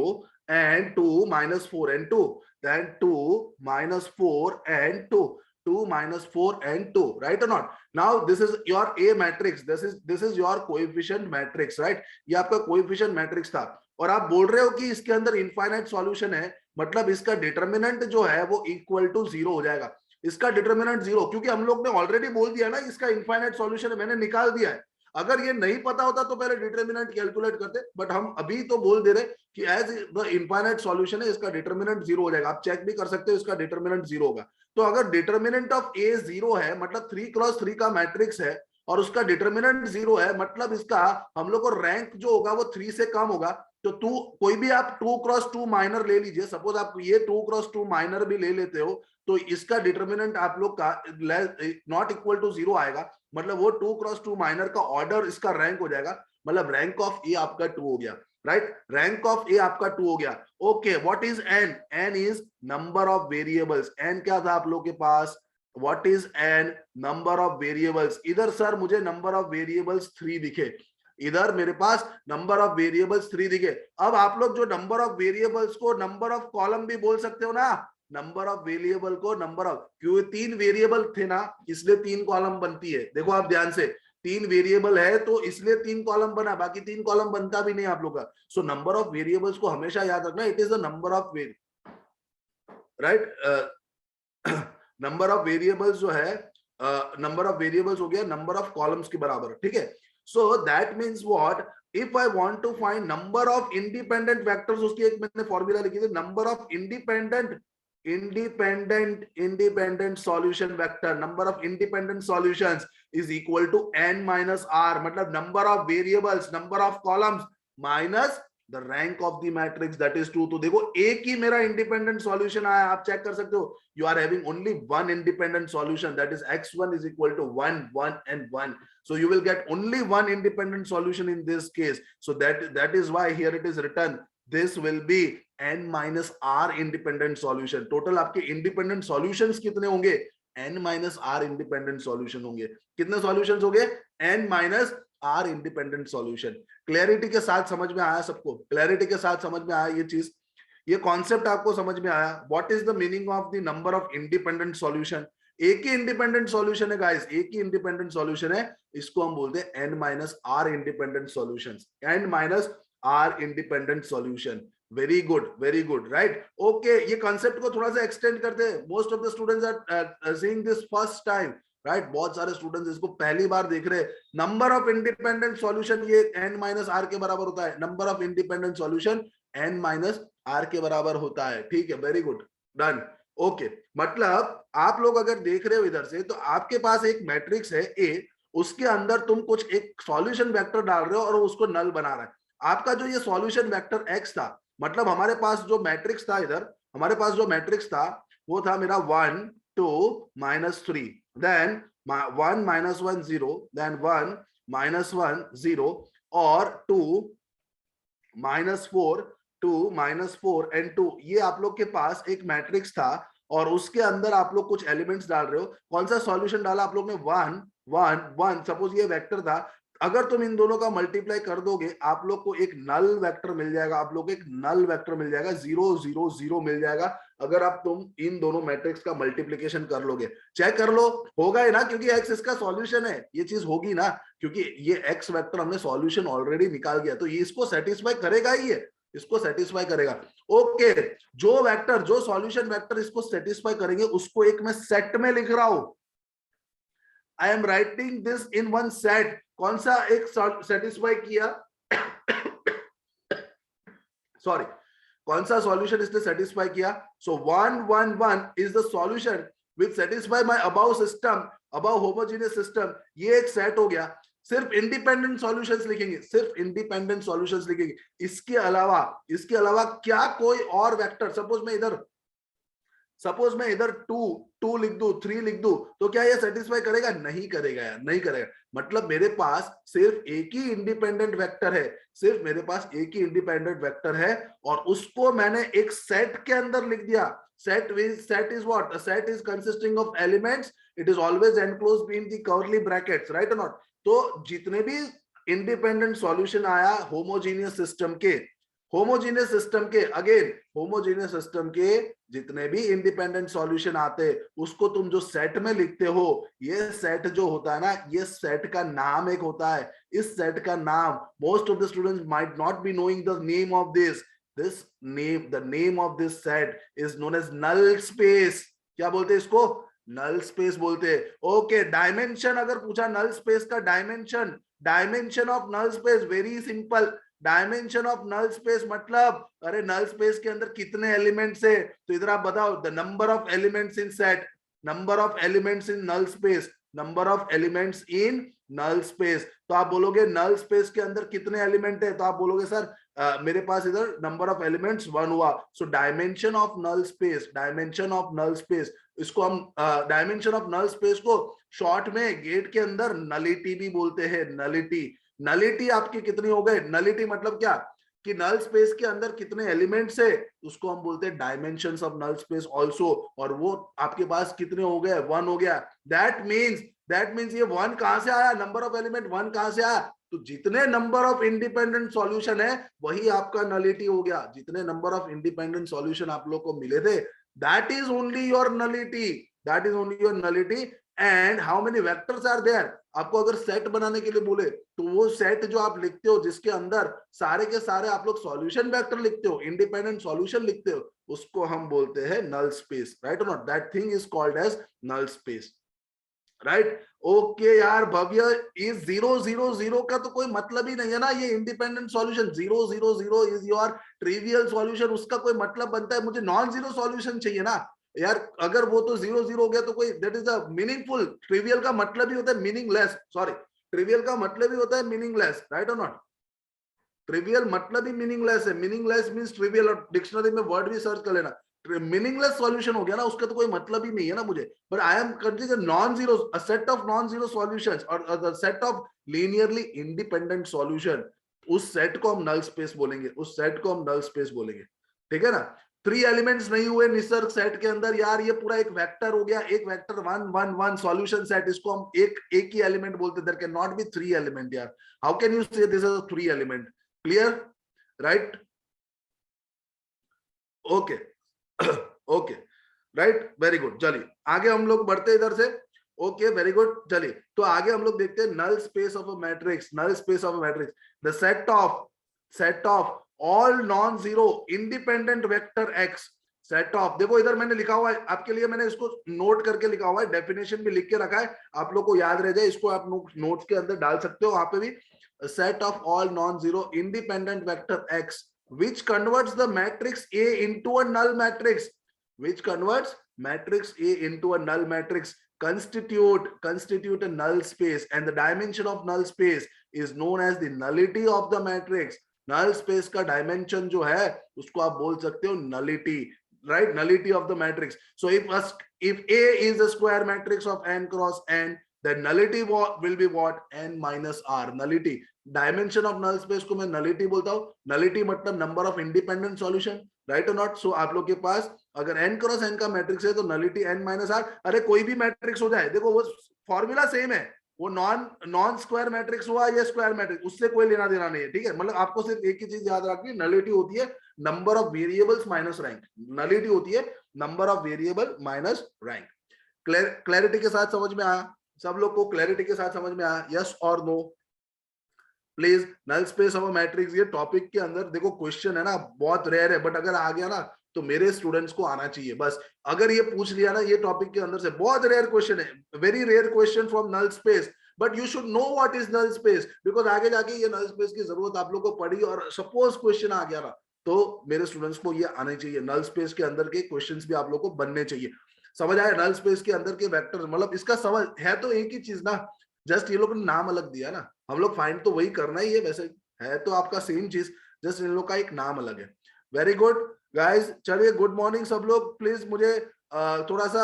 S1: and 2 -4 and 2, then 2 -4 and 2, 2 -4 and 2, right or not। now this is your A matrix, this is your coefficient matrix, right, ये आपका coefficient matrix था। और आप बोल रहे हो कि इसके अंदर इनफाइनाइट सॉल्यूशन है, मतलब इसका डिटरमिनेंट जो है वो इक्वल टू 0 हो जाएगा। इसका डिटरमिनेंट 0, क्योंकि हम लोग ने ऑलरेडी बोल दिया ना इसका इनफाइनाइट सॉल्यूशन है, मैंने निकाल दिया है। अगर ये नहीं पता होता तो पहले डिटरमिनेंट कैलकुलेट करते, बट हम अभी तो बोल दे रहे कि एज द इनफाइनाइट सॉल्यूशन है इसका डिटरमिनेंट 0 हो जाएगा। आप चेक भी कर सकते हो, इसका डिटरमिनेंट 0 होगा। तो अगर डिटरमिनेंट ऑफ ए 0 है, मतलब 3x3 का मैट्रिक्स है और उसका डिटरमिनेंट 0 है, मतलब इसका हम लोग को रैंक जो होगा वो 3 से कम होगा। तो कोई भी आप 2x2 माइनर ले लीजिए, सपोज आप ये 2x2 माइनर भी ले लेते हो, तो इसका डिटरमिनेंट आप लोग का नॉट इक्वल टू 0 आएगा, मतलब वो 2x2 माइनर का ऑर्डर इसका रैंक हो जाएगा, मतलब रैंक ऑफ ए आपका 2 हो गया, राइट, रैंक ऑफ ए आपका 2 हो गया। Okay, what is n? N is number of variables. N क्या था आप लोग के पास? What is n? Number of variables. इधर सर मुझे नंबर ऑफ वेरिएबल्स 3 दिखे, इधर मेरे पास नंबर ऑफ वेरिएबल्स 3 दिखे। अब आप लोग जो नंबर ऑफ वेरिएबल्स को नंबर ऑफ कॉलम भी बोल सकते हो ना, नंबर ऑफ वेरिएबल को नंबर ऑफ, क्योंकि 3 वेरिएबल थे ना इसलिए 3 कॉलम बनती है। देखो आप ध्यान से, 3 वेरिएबल है तो इसलिए 3 कॉलम बना, बाकी 3 कॉलम बनता भी नहीं आप लोग का। सो नंबर ऑफ वेरिएबल्स को हमेशा याद रखना, it is the number of right, number of variables जो है, नंबर ऑफ वेरिएबल्स हो गया नंबर ऑफ कॉलम्स के बराबर, ठीक है। So that means what, if I want to find number of independent vectors, उसकी एक मैंने फॉर्मूला लिखी थी, number of independent solution vector, number of independent solutions is equal to n minus r, मतलब number of variables, number of columns minus the rank of the matrix, that is 2। तो देखो एक ही मेरा इंडिपेंडेंट सॉल्यूशन आया, आप check कर सकते हो, you are having only one independent solution, that is x1 is equal to 1 1 and 1, so you will get only one independent solution in this case. So that is why here it is written, this will be n minus r independent solution. total आपके independent solutions कितने होंगे? n minus r independent solution होंगे। कितने solutions होंगे? n minus r independent solution। Clarity के साथ समझ में आया सबको? क्लैरिटी के साथ समझ में आया ये चीज, ये कॉन्सेप्ट आपको समझ में आया? What is the meaning of the number of independent solution? एक ही इंडिपेंडेंट सॉल्यूशन है गाइस, एक ही इंडिपेंडेंट सॉल्यूशन है, इसको हम बोलते हैं n minus r independent solutions, n minus r independent solution. Very good, right. Okay, ये कॉन्सेप्ट को थोड़ा सा एक्सटेंड करते हैं। Most of the students are seeing this first time, right, बहुत सारे स्टूडेंट्स इसको पहली बार देख रहे हैं। नंबर ऑफ इंडिपेंडेंट सॉल्यूशन ये n माइनस आर के बराबर होता है, number of independent solution n minus r के बराबर होता है, ठीक है, वेरी गुड, डन। ओके, मतलब आप लोग अगर देख रहे हो इधर से, तो आपके पास एक मैट्रिक्स है ए, उसके अंदर तुम कुछ एक सॉल्यूशन वेक्टर डाल रहे हो और उसको नल बना रहा है। आपका जो ये सॉल्यूशन वेक्टर एक्स था, मतलब हमारे पास जो मैट्रिक्स था इधर, हमारे पास जो मैट्रिक्स था वो था मेरा 1 2 -3, देन 1 -1 0, देन 1 -1 0 और 2 -4 2 -4 एंड 2, ये आप लोग के पास एक मैट्रिक्स था और उसके अंदर आप लोग कुछ एलिमेंट्स डाल रहे हो। कौन सा सॉल्यूशन डाला आप लोग ने? 1 1 1, सपोज ये वेक्टर था, अगर तुम इन दोनों का मल्टीप्लाई कर दोगे आप लोग को एक नल वेक्टर मिल जाएगा, आप लोग को एक नल वेक्टर मिल जाएगा, 0 0 0 मिल जाएगा अगर आप तुम इन दोनों मैट्रिक्स का मल्टीप्लिकेशन कर लोगे। चेक कर लो, होगा ही ना, क्योंकि एक्स इसका सॉल्यूशन है, ये चीज होगी ना, क्योंकि ये एक्स वेक्टर हमने सॉल्यूशन ऑलरेडी निकाल दिया, तो ये इसको सेटिस्फाई करेगा ही, है इसको सेटिस्फाई करेगा। ओके, जो वेक्टर, जो सॉल्यूशन वेक्टर इसको सेटिस्फाई करेंगे उसको एक मैं सेट में लिख रहा हूं। I am writing this in one set. कौन सा एक सेटिस्फाई किया? सॉरी, कौन सा सॉल्यूशन इसने सेटिस्फाई किया? So 1 1 1 is the solution which satisfy my above system, above homogeneous system. ये एक सेट हो गया। सिर्फ इंडिपेंडेंट सॉल्यूशंस लिखेंगे, सिर्फ इंडिपेंडेंट सॉल्यूशंस लिखेंगे। इसके अलावा क्या कोई और वेक्टर, सपोज मैं इधर 2 2 लिख दूं, 3 लिख दूं, तो क्या ये सेटिस्फाई करेगा? नहीं करेगा यार, नहीं करेगा। मतलब मेरे पास सिर्फ एक ही इंडिपेंडेंट वेक्टर है, सिर्फ मेरे पास एक ही इंडिपेंडेंट वेक्टर है और उसको मैंने एक सेट के अंदर लिख दिया। set is what? A set is consisting of elements, it is always enclosed in the curly brackets, right or not? तो जितने भी इंडिपेंडेंट सॉल्यूशन आया होमोजेनियस सिस्टम के, अगेन होमोजेनियस सिस्टम के जितने भी इंडिपेंडेंट सॉल्यूशन आते उसको तुम जो सेट में लिखते हो, ये सेट जो होता है ना, ये सेट का नाम एक होता है। इस सेट का नाम, most of the students might not be knowing the name of this name, the name of this set is known as null space। क्या बोलते हैं इसको? नल स्पेस बोलते हैं। ओके, डायमेंशन अगर पूछा नल स्पेस का dimension of null space, very simple. Dimension of null space मतलब, अरे नल स्पेस के अंदर कितने एलिमेंट्स है, तो इधर आप बताओ, the number of elements in set, number of elements in null space, number of elements in null space. तो आप बोलोगे नल स्पेस के अंदर कितने एलिमेंट है, तो आप बोलोगे सर मेरे पास इधर नंबर ऑफ एलिमेंट्स 1 हुआ। So dimension of null space, इसको हम डायमेंशन ऑफ नल स्पेस को शॉर्ट में गेट के अंदर नलिटी भी बोलते हैं। नलिटी आपकी कितनी हो गई? नलिटी मतलब क्या? कि नल स्पेस के अंदर कितने एलिमेंट्स है, उसको हम बोलते हैं dimensions of null space also, और वो आपके पास कितने हो गए, 1 हो गया। दैट मींस ये 1 कहां से आया, नंबर ऑफ एलिमेंट 1 कहां से आया, तो जितने नंबर ऑफ इंडिपेंडेंट सॉल्यूशन है वही आपका नलिटी हो गया। जितने नंबर ऑफ इंडिपेंडेंट सॉल्यूशन आप लोग को मिले थे, that is only your nullity, that is only your nullity. And how many vectors are there, आपको अगर सेट बनाने के लिए बोले तो वो सेट जो आप लिखते हो जिसके अंदर सारे के सारे आप लोग सॉल्यूशन वेक्टर लिखते हो, इंडिपेंडेंट सॉल्यूशन लिखते हो, उसको हम बोलते हैं नल स्पेस, राइट और not, that thing is called as null space, right. Okay यार भव्य, इस 0 0 0 का तो कोई मतलब ही नहीं है ना, ये independent solution 0 0 0 is your trivial solution, उसका कोई मतलब बनता है, मुझे नॉन जीरो सॉल्यूशन चाहिए ना यार। अगर वो तो 0 0 हो गया तो कोई, that is a meaningful, trivial का मतलब ही होता है मीनिंगलेस, सॉरी, ट्रिवियल का मतलब ही होता है मीनिंगलेस, राइट और नॉट, ट्रिवियल मतलब ही मीनिंगलेस है, मीनिंगलेस मींस ट्रिवियल, और डिक्शनरी में वर्ड भी सर्च कर लेना, मीनिंगलेस सॉल्यूशन हो गया ना, उसका तो कोई मतलब ही नहीं है ना मुझे, but I am considering non zero, a set of non zero solutions और set of linearly independent solution, उस सेट को हम नल स्पेस बोलेंगे, उस सेट को हम नल स्पेस बोलेंगे, ठीक है ना। 3 एलिमेंट्स नहीं हुए निसर्ग सेट के अंदर यार, ये पूरा एक वेक्टर हो गया, एक वेक्टर 1 1 1 सॉल्यूशन सेट, इसको हम एक ही एलिमेंट बोलते, there can not be 3 element यार, how can you say this is a 3 element, clear, right, okay okay, right, very good, चलिए आगे हम लोग बढ़ते इधर से, ओके वेरी गुड, चलिए तो आगे हम लोग देखते हैं null space of a matrix, null space of a matrix, the set of all non zero independent vector x, set of, देखो इधर मैंने लिखा हुआ है आपके लिए, मैंने इसको नोट करके लिखा हुआ है, डेफिनेशन भी लिख के रखा है, आप लोग को याद रह जाए, इसको आप नोट्स के अंदर डाल सकते हो, वहां पे भी, set of all non zero independent vector x which converts the matrix A into a null matrix, which converts matrix A into a null matrix, constitute a null space, and the dimension of null space is known as the nullity of the matrix. null space का dimension जो है उसको आप बोल सकते हो nullity, right, nullity of the matrix. So if A is a square matrix of n cross n, then nullity will be what, n minus r, nullity, dimension of null space को मैं nullity बोलता हूँ, nullity मतलब number of independent solution, right और not. So आप लोग के पास अगर n क्रॉस n का मैट्रिक्स है तो नलिटी n माइनस r, अरे कोई भी मैट्रिक्स हो जाए, देखो वो फॉर्मूला सेम है, वो नॉन स्क्वायर मैट्रिक्स हुआ या स्क्वायर मैट्रिक्स, उससे कोई लेना देना नहीं है, ठीक है, मतलब आपको सिर्फ एक ही चीज याद रखनी है, नलिटी होती है number of variables minus rank, nullity होती है number of variable minus rank. Clarity के साथ समझ में आया, सब लोग को क्लैरिटी के साथ समझ में आया, यस और no please. Null space of matrix, ये टॉपिक के अंदर देखो क्वेश्चन है ना, बहुत रेयर है, बट अगर आ गया ना तो मेरे स्टूडेंट्स को आना चाहिए, बस अगर ये पूछ लिया ना, ये टॉपिक के अंदर से बहुत रेयर क्वेश्चन है, very rare question from null space, but you should know what is null space, because आगे जाके ये नल स्पेस की जरूरत आप लोग को पड़ी, और सपोज क्वेश्चन आ गया ना तो मेरे स्टूडेंट्स को ये आना चाहिए, नल स्पेस के अंदर के क्वेश्चंस भी आप लोग को बनने चाहिए, समझ आया, नल स्पेस के अंदर के वेक्टर, मतलब इसका समझ है तो एक ही चीज ना, जस्ट ये लोग ने नाम अलग दिया ना, हम लोग फाइंड तो वही करना ही है, वैसे है तो आपका सेम चीज, जस्ट इन लोग का एक नाम अलग है। वेरी गुड गाइस, चलिए गुड मॉर्निंग सब लोग, प्लीज मुझे थोड़ा सा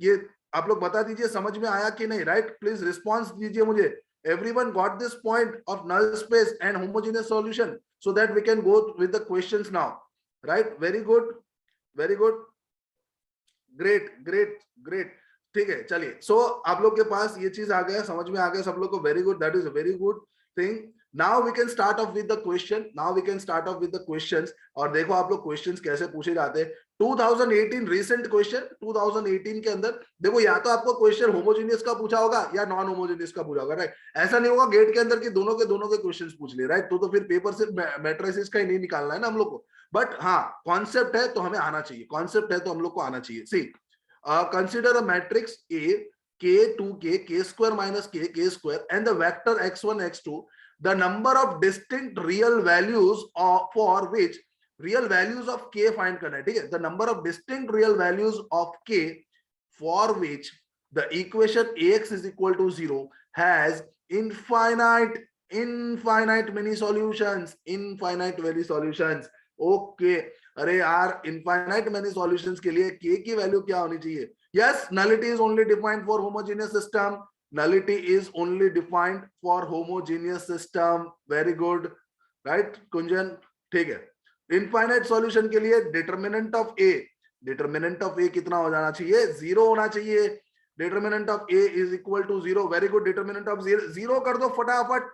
S1: ये आप लोग बता दीजिए समझ में आया कि नहीं, राइट, प्लीज रिस्पॉन्स दीजिए मुझे, everyone got this point of null space and homogeneous solution, so that we can go with the questions now, right, very good, very good, great great great, ठीक है, चलिए, सो आप लोग के पास ये चीज आ गया, समझ में आ गया सब लोग को, very good, that is a very good thing. Now we can start off with the question, now we can start off with the questions, और देखो आप लोग क्वेश्चंस कैसे पूछे जाते हैं, 2018 रीसेंट क्वेश्चन, 2018 के अंदर देखो, या तो आपको क्वेश्चन होमोजेनियस का पूछा होगा या नॉन होमोजेनियस का पूछा होगा, राइट, ऐसा नहीं होगा गेट के अंदर की दोनों के क्वेश्चंस पूछ लिए, राइट, तो फिर पेपर से मैट्रिसेस का ही नहीं निकालना है ना हम लोग को, बट हाँ कॉन्सेप्ट है तो हमें आना चाहिए, कॉन्सेप्ट है तो हम लोग को आना चाहिए। सी consider a matrix A, k2k, k square minus k square, and the vector x1 x2, the number of distinct real values for which real values of k find करना है, ठीक है, the number of distinct real values of k for which the equation ax is equal to 0 has infinite many solutions, infinite many solutions, okay, अरे यार infinite many solutions के लिए k की value क्या होनी चाहिए, yes, nullity is only defined for homogeneous system, nullity is only defined for homogeneous system, very good, right Kunjan, ठीक है। इनफाइनाइट सॉल्यूशन के लिए डिटर्मिनेंट ऑफ ए कितना हो जाना चाहिए, 0 होना चाहिए। Determinant of A is equal to 0, very good. Determinant of 0 कर दो फटाफट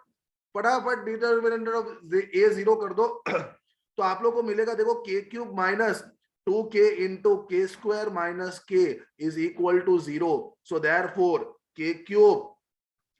S1: फटाफट, डिटर्मिनेंट ऑफ ए 0 कर दो तो आप लोग को मिलेगा, देखो k cube minus 2k into k square minus k is equal to 0। So therefore k cube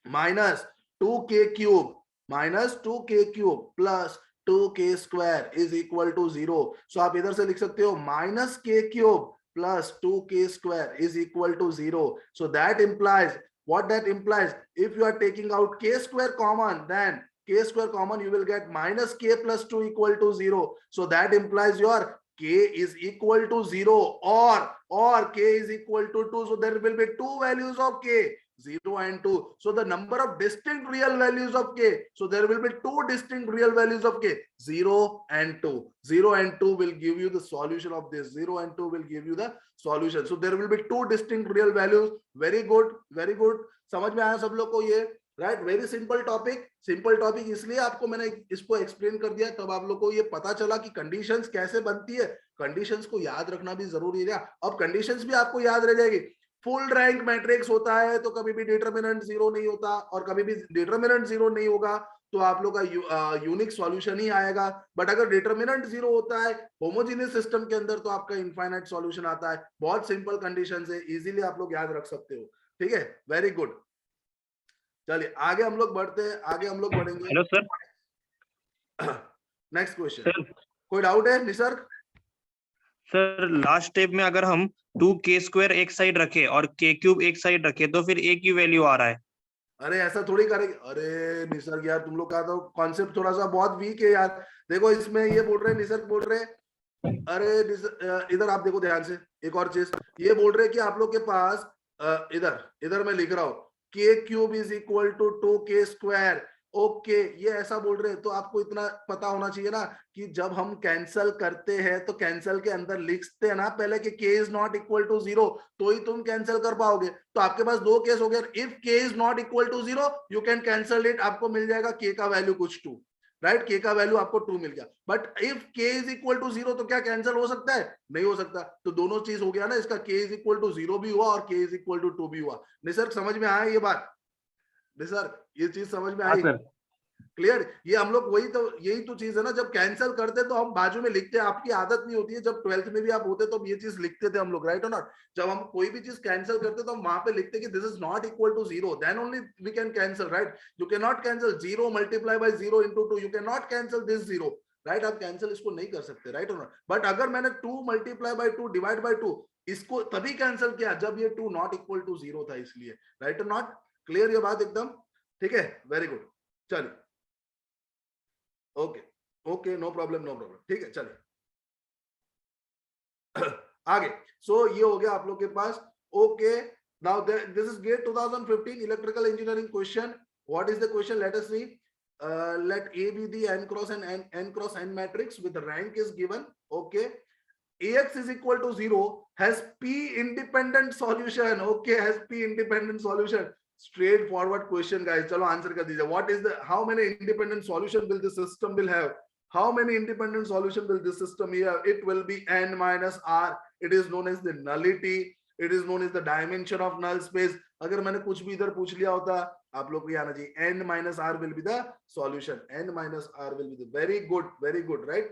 S1: minus 2k cube minus 2k cube plus 2k square is equal to 0। सो आप इधर से लिख सकते हो minus k cube plus 2k square is equal to 0. So that implies, what that implies, if you are taking out k square common, then k square common, you will get minus k plus 2 equal to 0. So that implies your k is equal to 0 or k is equal to 2. So there will be two values of k, 0 and 2. So the number of distinct real values of k, so there will be two distinct real values of k, 0 and 2. 0 and 2 will give you the solution of this. 0 and 2 will give you the solution. So there will be two distinct real values. Very good, very good. समझ में आया सब लोग को ये, right? Very simple topic, simple topic इसलिए आपको मैंने इसको एक्सप्लेन कर दिया, तब आप लोग को ये पता चला कि कंडीशंस कैसे बनती है। कंडीशंस को याद रखना भी जरूरी है। अब कंडीशंस भी आपको याद रह जाएगी। फुल रैंक मैट्रिक्स होता है तो कभी भी डिटरमिनेंट 0 नहीं होता, और कभी भी डिटरमिनेंट 0 नहीं होगा तो आप लोग का यूनिक सॉल्यूशन ही आएगा। बट अगर डिटरमिनेंट 0 होता है होमोजेनियस सिस्टम के अंदर तो आपका इनफाइनाइट सॉल्यूशन आता है। बहुत सिंपल कंडीशंस है, इजीली आप लोग याद रख सकते हो। ठीक है, वेरी गुड। चलिए आगे हम लोग बढ़ते हैं, आगे हम लोग बढ़ेंगे।
S2: हेलो सर,
S1: नेक्स्ट क्वेश्चन, कोई डाउट है निसर्ग?
S2: सर लास्ट स्टेप में अगर हम 2k स्क्वायर एक साइड रखे और k क्यूब एक साइड रखे तो फिर a की वैल्यू आ रहा है।
S1: अरे ऐसा थोड़ी करेंगे। अरे निसर्ग यार, तुम लोग का तो कॉन्सेप्ट थोड़ा सा बहुत वीक है यार। देखो इसमें ये बोल रहे हैं, निसर्ग बोल रहे हैं, अरे इधर आप देखो ध्यान से, एक और चीज ये बोल रहे हैं कि आप लोग के पास इधर मैं लिख रहा हूं k cube is equal to 2k square. Okay, ये ऐसा बोल रहे हैं तो आपको इतना पता होना चाहिए ना कि जब हम कैंसल करते हैं तो कैंसल के अंदर लिखते हैं ना पहले कि k is not equal to 0, तो ही तुम कैंसिल कर पाओगे। तो आपके पास दो केस हो गए। If k is not equal to 0 you can cancel it, आपको मिल जाएगा k का वैल्यू कुछ 2, राइट? k का वैल्यू आपको 2 मिल गया। But if k is equal to 0 तो क्या कैंसिल हो सकता है? नहीं हो सकता। तो दोनों चीज हो गया ना, इसका k इज इक्वल टू 0 भी हुआ और k इज इक्वल टू 2 भी हुआ। निसर्ग समझ में आया ये बात? निसर्ग ये चीज समझ में आई? क्लियर? ये हम लोग वही तो, यही तो चीज है ना, जब कैंसिल करते तो हम बाजू में लिखते हैं। आपकी आदत नहीं होती है, जब 12th में भी आप होते तो ये चीज लिखते थे हम लोग, राइट और नॉट? जब हम कोई भी चीज कैंसिल करते तो हम वहां पे लिखते कि this is not equal to 0, then only we can cancel, right? You can not cancel 0 multiply by 0 into 2, you can not cancel this 0, right? आप कैंसिल इसको नहीं कर सकते, राइट और नॉट? बट अगर मैंने 2 मल्टीप्लाई बाय 2 डिवाइड बाय 2 इसको तभी कैंसिल किया जब ये 2 नॉट इक्वल टू 0 था, इसलिए, राइट और नॉट? क्लियर ये बात एकदम? ठीक है, वेरी गुड। चलिए, okay okay, no problem no problem, ठीक है। चलिए आगे। सो ये हो गया आप लोग के पास। Okay, now this is GATE 2015 electrical engineering question. What is the question? Let us see. Let A be the n cross n matrix with the rank is given. Okay, AX is equal to 0 has P independent solution. Okay, has P independent solution. Straight forward question, guys. चलो answer कर दीजिए. What is the, how many independent solution will the system will have? How many independent solution will this system have? It will be n minus r. It is known as the nullity. It is known as the dimension of null space. अगर मैंने कुछ भी इधर पूछ लिया होता आप लोग को ये आना चाहिए, n minus r will be the solution. n minus r will be the, very good, right?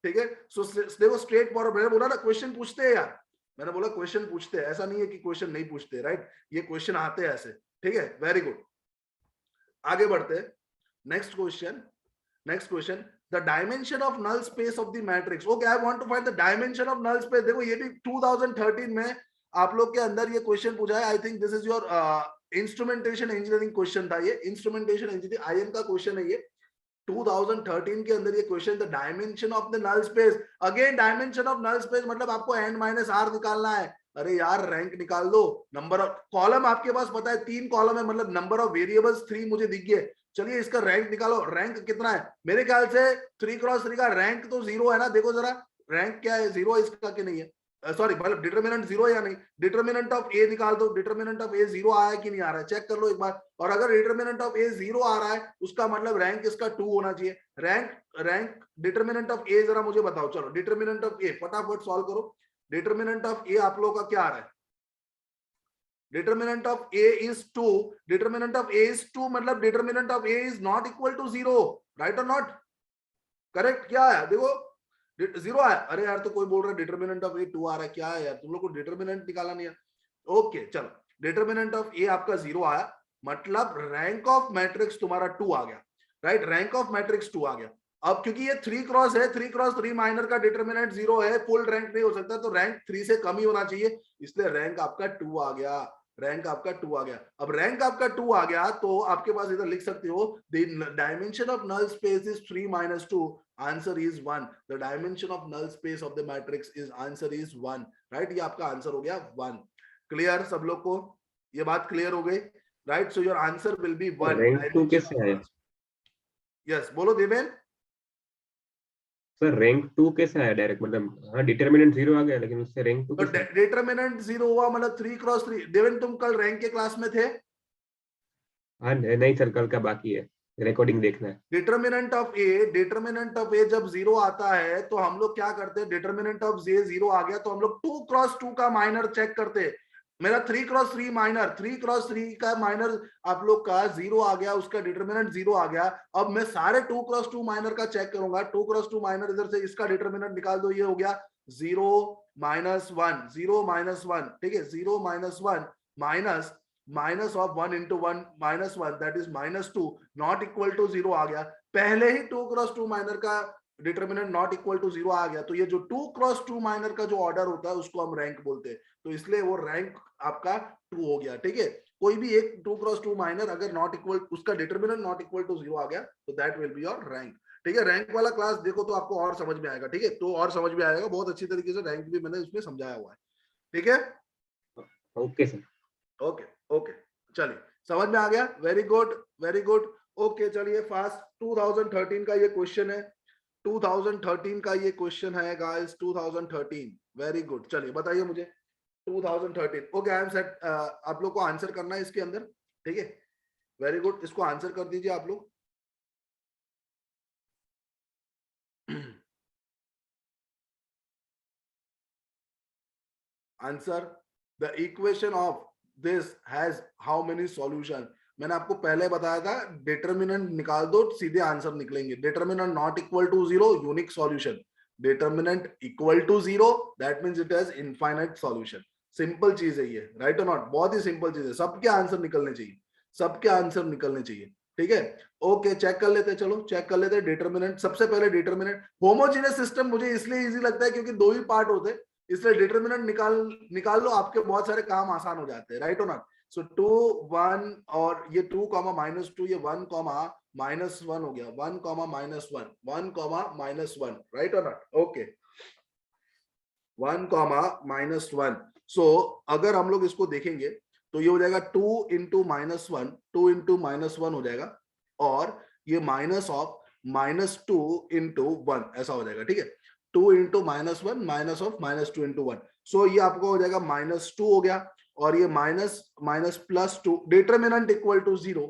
S1: ठीक है। सो देखो स्ट्रेट फॉरवर्ड, मैंने बोला ना क्वेश्चन पूछते हैं यार, मैंने बोला क्वेश्चन पूछते हैं, ऐसा नहीं है कि क्वेश्चन नहीं पूछते, राइट? ये क्वेश्चन आते हैं ऐसे, ठीक है, वेरी गुड। आगे बढ़ते हैं। Next question, the dimension of null space of the matrix. Okay, I want to find the dimension of null space. देखो ये भी 2013 में आप लोग के अंदर ये क्वेश्चन पूछा है। I think this is your instrumentation engineering question था ये, इंस्ट्रूमेंटेशन इंजीनियरिंग आईएम का क्वेश्चन है ये। 2013 के अंदर ये क्वेश्चन, the dimension of the null space. Again dimension of null space मतलब आपको n माइनस r निकालना है। अरे यार रैंक निकाल दो, नंबर ऑफ कॉलम आपके पास पता है 3 कॉलम है, मतलब नंबर ऑफ वेरिएबल्स 3 मुझे दिख गए। चलिए इसका रैंक निकालो। रैंक कितना है? मेरे ख्याल से 3 क्रॉस 3 का रैंक तो 0 है ना? देखो जरा रैंक क्या है, 0 इसका कि नहीं है? सॉरी मतलब डिटर्मिनेंट जीरो या नहीं, डिटर्मिनेंट ऑफ ए निकाल दो, डिटर्मिनेंट ऑफ ए जीरो आया कि नहीं आ रहा है चेक कर लो एक बार, और अगर डिटर्मिनेंट ऑफ ए जीरो आ रहा है उसका मतलब रैंक इसका 2 होना चाहिए। रैंक डिटर्मिनेंट ऑफ ए जरा मुझे बताओ, चलो डिटर्मिनेंट ऑफ ए फटाफट सॉल्व करो। डिटर्मिनेंट ऑफ ए आप लोगों का क्या आ रहा है, determinant of A is 2, determinant of A is 2 मतलब determinant of A is not equal to 0, right और नॉट, करेक्ट, क्या है देखो जीरो है, अरे यार तो कोई बोल रहा है डिटर्मिनेंट ऑफ ए 2 आ रहा है, क्या है यार तुम लोग को डिटर्मिनेंट निकाला नहीं है। ओके चलो डिटर्मिनेंट ऑफ ए आपका 0 आया, मतलब रैंक ऑफ मैट्रिक्स तुम्हारा 2 आ गया, राइट, रैंक ऑफ मैट्रिक्स 2 आ गया। अब क्योंकि ये 3 क्रॉस है, 3 क्रॉस 3 माइनर का डिटर्मिनेंट 0 है, फुल रैंक नहीं हो सकता, तो रैंक 3 से कम ही होना चाहिए, इसलिए रैंक आपका 2 आ गया, रैंक आपका 2 आ गया। अब रैंक आपका 2 आ गया तो आपके पास इधर लिख सकते हो the dimension of null space is 3 minus 2, answer is 1, the dimension of null space of the matrix is answer is 1, right, ये आपका आंसर हो गया 1। क्लियर सब लोग को, ये बात क्लियर हो गई, right, so your answer will be 1।
S3: Rank 2 कैसे आया
S1: यस बोलो देवेन।
S3: सर, रैंक 2 कैसे आया डायरेक्ट, मतलब हाँ डिटरमिनेंट 0 आ गया लेकिन उससे रैंक 2
S1: तो
S3: कैसे?
S1: डिटरमिनेंट 0 हुआ मतलब 3 क्रॉस 3। देवेन तुम कल रैंक के क्लास में थे?
S3: हाँ नहीं सर, कल का बाकी है, रिकॉर्डिंग देखना है।
S1: डिटर्मिनेंट ऑफ ए जब 0 आता है तो हम लोग क्या करते हैं, डिटर्मिनेंट ऑफ जे 0 आ गया तो हम लोग 2 क्रॉस 2 का माइनर चेक करते हैं। मेरा 3 क्रॉस 3 माइनर, 3 क्रॉस 3 का माइनर आप लोग का 0 आ गया, उसका डिटर्मिनेंट 0 आ गया। अब मैं सारे 2 क्रॉस 2 माइनर का चेक करूंगा, 2 क्रॉस 2 माइनर इधर से इसका डिटर्मिनेंट निकाल दो, ये हो गया 0 माइनस 1, 0 माइनस 1, ठीक है, 0 minus 1 minus minus of 1 into 1 minus 1 that is minus 2 not equal to 0 आ गया। पहले ही 2 क्रॉस 2 माइनर का डिटर्मिनेंट नॉट इक्वल टू 0 आ गया, तो ये जो 2 क्रॉस 2 माइनर का जो ऑर्डर होता है उसको हम रैंक बोलते हैं, तो इसलिए वो रैंक आपका 2 हो गया, ठीक है। कोई भी एक 2 क्रॉस 2 माइनर अगर नॉट इक्वल, उसका डिटर्मिनेंट नॉट इक्वल टू 0 आ गया तो that will be your rank, ठीक है। रैंक वाला क्लास देखो तो आपको और समझ में आएगा, ठीक है, तो और समझ में आएगा, बहुत अच्छी तरीके से रैंक भी मैंने उसमें समझाया हुआ है, ठीक है।
S3: Okay sir.
S1: ओके ओके चलिए समझ में आ गया, very good very good. Okay चलिए फास्ट 2013 का ये क्वेश्चन है, 2013 का ये क्वेश्चन है गाइस, 2013, वेरी गुड। चलिए बताइए मुझे 2013। ओके आई एम सेट, आप लोग को आंसर करना है इसके अंदर, ठीक है, वेरी गुड, इसको आंसर कर दीजिए आप लोग। Answer the equation of this has how many solution. मैंने आपको पहले बताया था डिटर्मिनेंट निकाल दो सीधे आंसर निकलेंगे। Determinant not equal to 0 unique solution, determinant equal to 0 that means it has infinite solution. Simple चीज है ये, राइट और नॉट, बहुत ही सिंपल चीज है, सबके आंसर निकलने चाहिए, सबके आंसर निकलने चाहिए, ठीक है। ओके चेक कर लेते हैं, चलो चेक कर लेते हैं डिटर्मिनेंट। सबसे पहले डिटर्मिनेंट, होमोजेनियस सिस्टम मुझे इसलिए इजी लगता है क्योंकि 2 ही पार्ट होते हैं, इसलिए डिटर्मिनेंट निकाल लो, आपके बहुत सारे काम आसान हो जाते हैं, राइट और नॉट। सो 2 1 और ये 2 कॉमा माइनस 2, ये 1 कॉमा माइनस 1 हो गया, 1 comma minus 1, 1 comma minus 1, right और नॉट, ओके 1 कॉमा माइनस 1। सो अगर हम लोग इसको देखेंगे तो ये हो जाएगा 2 इंटू माइनस 1, 2 इंटू माइनस 1 हो जाएगा, और ये माइनस ऑफ माइनस 2 इंटू 1 ऐसा हो जाएगा, ठीक है। 2 into minus 1 minus of minus 2 into 1, सो ये आपको हो जाएगा माइनस 2 हो गया, और ये minus minus plus 2, determinant equal to 0,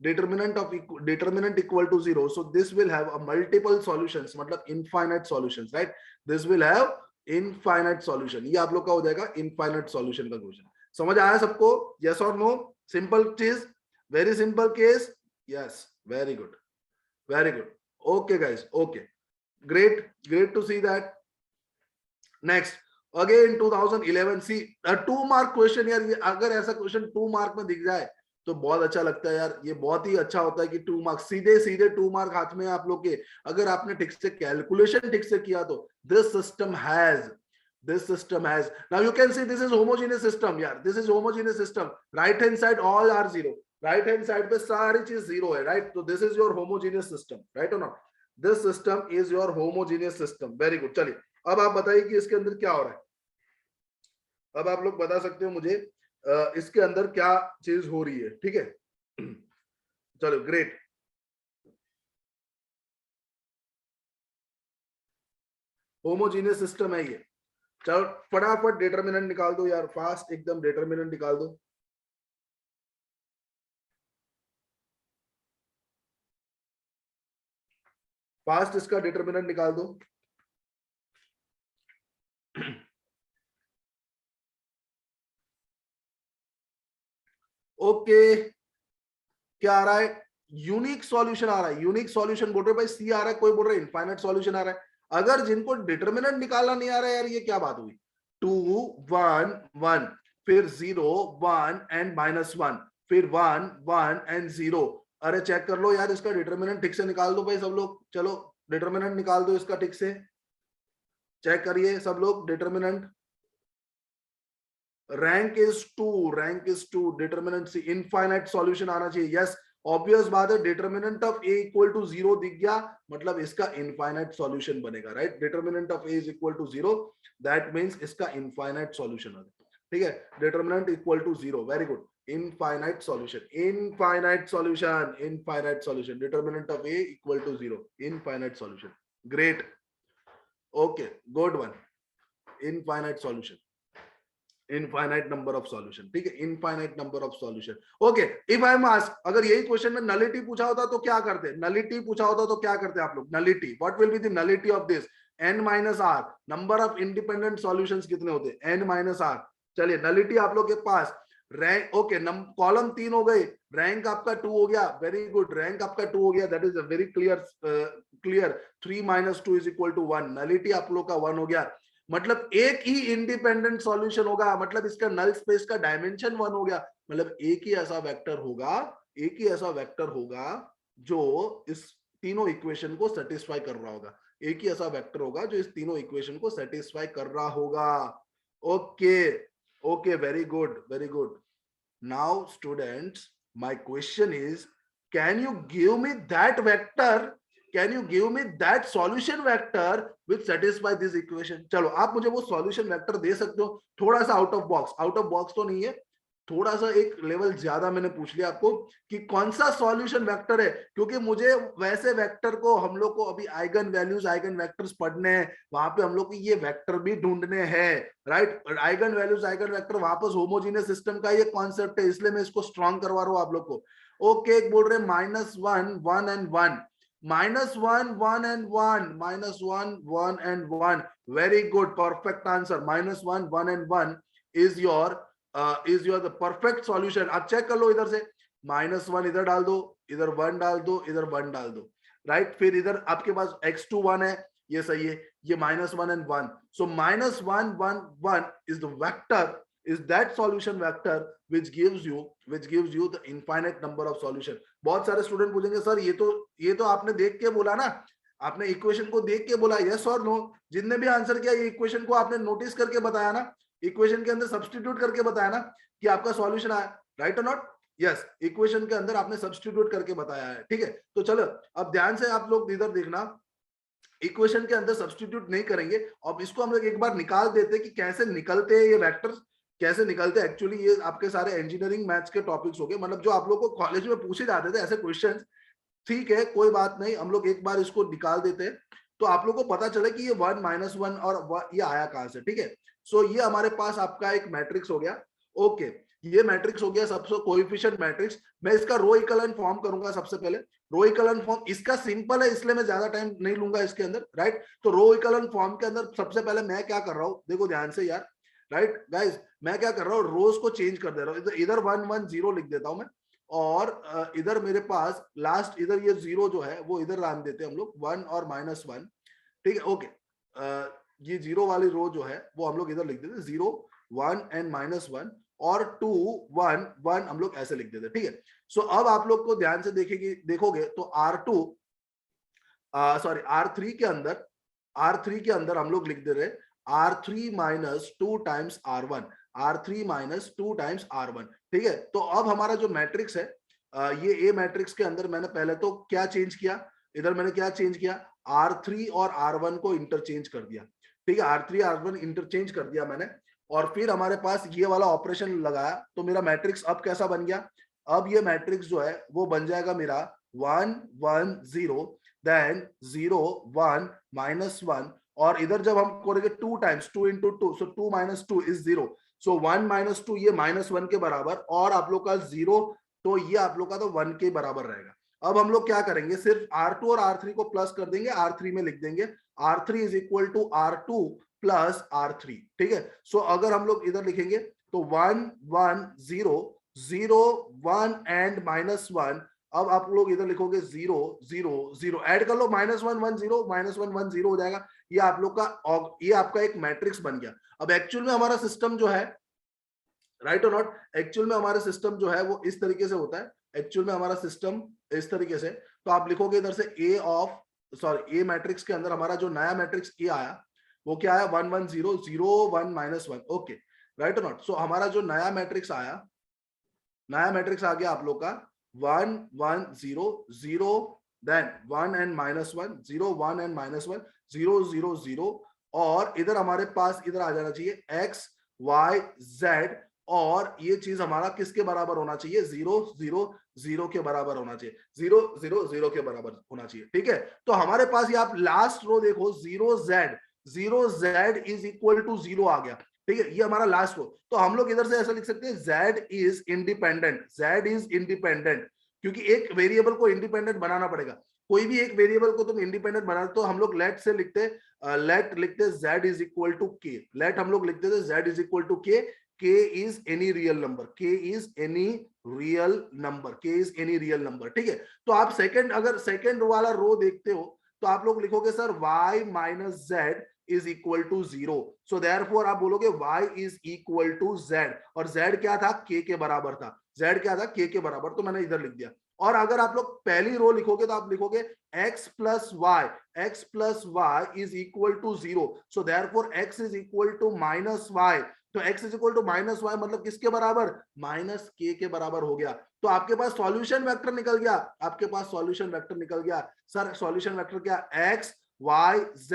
S1: determinant equal to 0, so this will have a multiple solutions, मतलब infinite solutions, right, this will have infinite solution। ये आप लोग का हो जाएगा infinite solution का क्वेश्चन। समझ आया सबको, yes or no? सिंपल चीज, very simple case, yes very good very good. Okay guys, okay great great to see that. Next again 2011, see 2 mark question यार, ये अगर ऐसा क्वेश्चन 2 मार्क में दिख जाए तो बहुत अच्छा लगता है यार, ये बहुत ही अच्छा होता है कि 2 मार्क सीधे सीधे 2 मार्क हाथ में आप लोग के, अगर आपने ठीक से कैलकुलेशन ठीक से किया तो this system has now you can see this is homogeneous system यार, this is homogeneous system, right hand side all are 0, right hand side पे सारी चीज 0 है, right, so this is your homogeneous system, right or not, this system is your homogeneous system, very good। चलिए अब आप बताइए कि इसके अंदर क्या हो रहा है, अब आप लोग बता सकते हो मुझे इसके अंदर क्या चीज हो रही है, ठीक है। चलो ग्रेट, होमोजीनियस सिस्टम है ये, चलो फटाफट डिटर्मिनेंट निकाल दो यार, फास्ट एकदम डिटर्मिनेंट निकाल दो। फास्ट इसका डिटर्मिनेंट निकाल दो। ओके, क्या आ रहा है? यूनिक सॉल्यूशन आ रहा है, यूनिक सॉल्यूशन बोल रहे भाई, सी आ रहा है, कोई बोल रहा है इनफाइनाइट सॉल्यूशन आ रहा है। अगर जिनको डिटर्मिनेंट निकालना नहीं आ रहा है यार, ये क्या बात हुई? 2 1 1, फिर 0 1 एंड -1, फिर 1 1 एंड 0। अरे चेक कर लो यार, इसका डिटर्मिनेंट ठीक से निकाल दो भाई सब लोग, चलो डिटर्मिनेंट निकाल दो इसका ठीक से, चेक करिए सब लोग determinant. Rank is 2, rank is 2, determinant see, infinite solution आना चाहिए। यस, ऑब्वियस बात है, determinant of A equal to 0 दिख गया, मतलब इसका इनफाइनाइट सॉल्यूशन बनेगा, राइट? Determinant of A is equal to 0, that means इसका इनफाइनाइट सॉल्यूशन है, ठीक है? Determinant equal to 0, very good, infinite solution, infinite solution, infinite solution, determinant of A equal to 0, infinite solution, great, okay, good one, infinite solution, infinite number of solution, ठीक है? Infinite number of solution. Okay, if I M ask, अगर यही question में nullity पूछा होता तो क्या करते? नलिटी पूछा होता तो क्या करते आप लोग? Nullity, what will be the nullity of this? n minus r, number of independent solutions कितने होते हैं? n minus r. चलिए, नलिटी आप लोग के पास, रैंक, ओके, कॉलम 3 हो गए, रैंक आपका 2 हो गया, वेरी गुड, रैंक आपका 2 हो गया, that is a very clear. 3 - 2 is equal to 1, nullity आप लोग का 1 हो गया, मतलब एक ही इंडिपेंडेंट सॉल्यूशन होगा, मतलब इसका नल स्पेस का डायमेंशन 1 हो गया, मतलब एक ही ऐसा वेक्टर होगा, एक ही ऐसा वेक्टर होगा जो इस तीनों इक्वेशन को सेटिस्फाई कर रहा होगा, एक ही ऐसा वेक्टर होगा जो इस तीनों इक्वेशन को सेटिस्फाई कर रहा होगा। Okay, okay, very good, very good. Now students, my question is, can you give me that vector, can you give me that solution vector which satisfy this equation? चलो, आप मुझे वो solution vector दे सकते हो, थोड़ा सा आउट ऑफ बॉक्स तो नहीं है, थोड़ा सा एक लेवल ज्यादा मैंने पूछ लिया आपको कि कौन सा सॉल्यूशन वेक्टर है, क्योंकि मुझे वैसे वेक्टर को, हम लोग को अभी आइगन वैल्यूज, आइगन वेक्टर्स पढ़ने हैं, वहां पे हम लोग को ये वेक्टर भी ढूंढने हैं, right? Eigen values, eigen vector, वापस होमोजीनियस सिस्टम का ये कॉन्सेप्ट है, इसलिए मैं इसको स्ट्रॉन्ग करवा रहा हूं आप लोग को। ओके, एक बोल रहे -1 1 and 1, -1 1 and 1, -1 1 and 1, very good, perfect answer, -1 1 and 1 is your the perfect solution. आप चेक कर लो, इधर से -1 इधर डाल दो, इधर 1 डाल दो, इधर 1 डाल दो, राइट? फिर इधर आपके पास x2 1 है, ये सही है, ये -1 and 1, so -1 1 1 is the vector, is that solution vector which gives you the infinite number of solution। बहुत सारे स्टूडेंट पूछेंगे सर ये तो आपने देख के बोला ना, आपने इक्वेशन को देख के बोला, यस और नो? जिनने भी आंसर किया, ये इक्वेशन को आपने नोटिस करके बताया ना, इक्वेशन के अंदर सब्स्टिट्यूट करके बताया ना कि आपका सॉल्यूशन आया, राइट और नॉट? यस, इक्वेशन के अंदर आपने सब्स्टिट्यूट करके बताया है, ठीक है? तो चलो, अब ध्यान से आप लोग इधर देखना, इक्वेशन के अंदर सब्स्टिट्यूट नहीं करेंगे, अब इसको हम लोग एक बार निकाल देते हैं कि कैसे निकलते हैं ये वेक्टर्स, कैसे निकलते हैं। एक्चुअली ये आपके सारे इंजीनियरिंग मैथ्स के टॉपिक्स हो गए, मतलब जो आप लोग को कॉलेज में पूछे जाते थे ऐसे क्वेश्चंस, ठीक है, कोई बात नहीं, हम लोग एक बार इसको निकाल देते हैं तो आप लोग को पता चले कि ये 1 -1 और ये आया कहां से, ठीक है? सो ये हमारे पास आपका एक मैट्रिक्स हो गया। ओके, ये मैट्रिक्स हो गया सबसे कोएफिशिएंट मैट्रिक्स। मैं इसका रो इक्विवेलेंट फॉर्म करूंगा सबसे पहले। रो इक्विवेलेंट फॉर्म इसका सिंपल है, इसलिए मैं ज्यादा टाइम नहीं लूंगा इसके अंदर, राइट? तो रो इक्विवेलेंट फॉर्म के अंदर सबसे पहले मैं क्या कर रहा हूं, देखो ध्यान से यार, राइट गाइस, मैं क्या कर रहा हूं, रोज को चेंज कर दे रहा हूं, इधर 1 1 0 लिख देता हूं मैं, और इधर मेरे पास लास्ट, इधर ये 0 जो है वो इधर डाल देते हैं हम लोग, 1 और -1, ठीक है? ओके, ये 0 वाली रो जो है वो हम लोग इधर लिख देते हैं, 0 1 एंड -1, और 2 1 1 हम लोग ऐसे लिख देते हैं, ठीक है? सो अब आप लोग को ध्यान से देखोगे तो R2 सॉरी R3 के अंदर हम लोग लिख दे रहे R3 - 2 times R1, R3 - 2 times R1, ठीक है? तो अब हमारा जो मैट्रिक्स है, ये ए मैट्रिक्स के अंदर मैंने पहले तो क्या चेंज किया, इधर मैंने क्या चेंज किया, R3 और R1 को इंटरचेंज कर दिया, ठीक है? R3 R1 इंटरचेंज कर दिया मैंने, और फिर हमारे पास ये वाला ऑपरेशन लगाया, तो मेरा मैट्रिक्स अब कैसा बन गया, अब ये मैट्रिक्स जो है वो बन जाएगा मेरा 1 1 0, देन 0 1 -1, और इधर जब हम करेंगे 2 times 2 into 2, so 2 minus 2 is 0, so 1 minus 2 ये -1 के बराबर, और आप लोग का 0, तो ये आप लोग का तो 1 के बराबर रहेगा। अब हम लोग क्या करेंगे, सिर्फ R2 और R3 को प्लस कर देंगे, R3 में लिख देंगे R3 is equal to R2 plus R3, ठीक है। सो अगर हम लोग इधर लिखेंगे तो 1 1 0 0 1 एंड -1, अब आप लोग इधर लिखोगे 0 0 0, ऐड कर लो, -1 1 0 -1 1 0 हो जाएगा। ये आप लोग का, ये आपका एक मैट्रिक्स बन गया। अब एक्चुअल में हमारा सिस्टम जो है, राइट और नॉट, एक्चुअल में हमारा सिस्टम जो है वो इस तरीके से होता है। एक्चुअल में हमारा सिस्टम इस तरीके से, तो आप लिखोगे इधर से ए मैट्रिक्स के अंदर हमारा जो नया मैट्रिक्स ए आया वो क्या आया, 1 1 0 0 1 -1, ओके, राइट और नॉट। सो हमारा जो नया मैट्रिक्स आया, नया मैट्रिक्स आ गया आप लोग का 1 1 0 0, देन 1 एंड -1 0 1 एंड -1 0 0 0, और इधर हमारे पास इधर आ जाना चाहिए x y z, और ये चीज हमारा किसके बराबर होना चाहिए, 0 0 0 के बराबर होना चाहिए, 0 0 0 के बराबर होना चाहिए, ठीक है। तो हमारे पास ये आप लास्ट रो देखो, 0 z इज इक्वल टू 0 आ गया, ठीक है, ये हमारा लास्ट रो। तो हम लोग इधर से ऐसा लिख सकते हैं, z इज इंडिपेंडेंट, क्योंकि एक वेरिएबल को इंडिपेंडेंट बनाना पड़ेगा। कोई भी एक वेरिएबल को तुम इंडिपेंडेंट बना, तो हम लोग लेट से लिखते, लेट लिखते z is equal to k, let हम लोग लिखते थे z is equal to k, k is any real number, k is any real number, k is any real number, ठीक है। तो आप अगर सेकंड वाला रो देखते हो तो आप लोग लिखोगे sir y minus z is equal to 0, so therefore आप बोलोगे y is equal to z, और z क्या था, k के बराबर था, z क्या था, k के बराबर, तो मैंने इधर लिख दिया। और अगर आप लोग पहली रो लिखोगे तो आप लिखोगे x plus y is equal to 0, so therefore x is equal to minus y, तो x is equal to minus y मतलब किसके बराबर, माइनस के के बराबर हो गया। तो आपके पास सॉल्यूशन वेक्टर निकल गया, आपके पास सॉल्यूशन वेक्टर निकल गया। सर सॉल्यूशन वेक्टर क्या, x y z,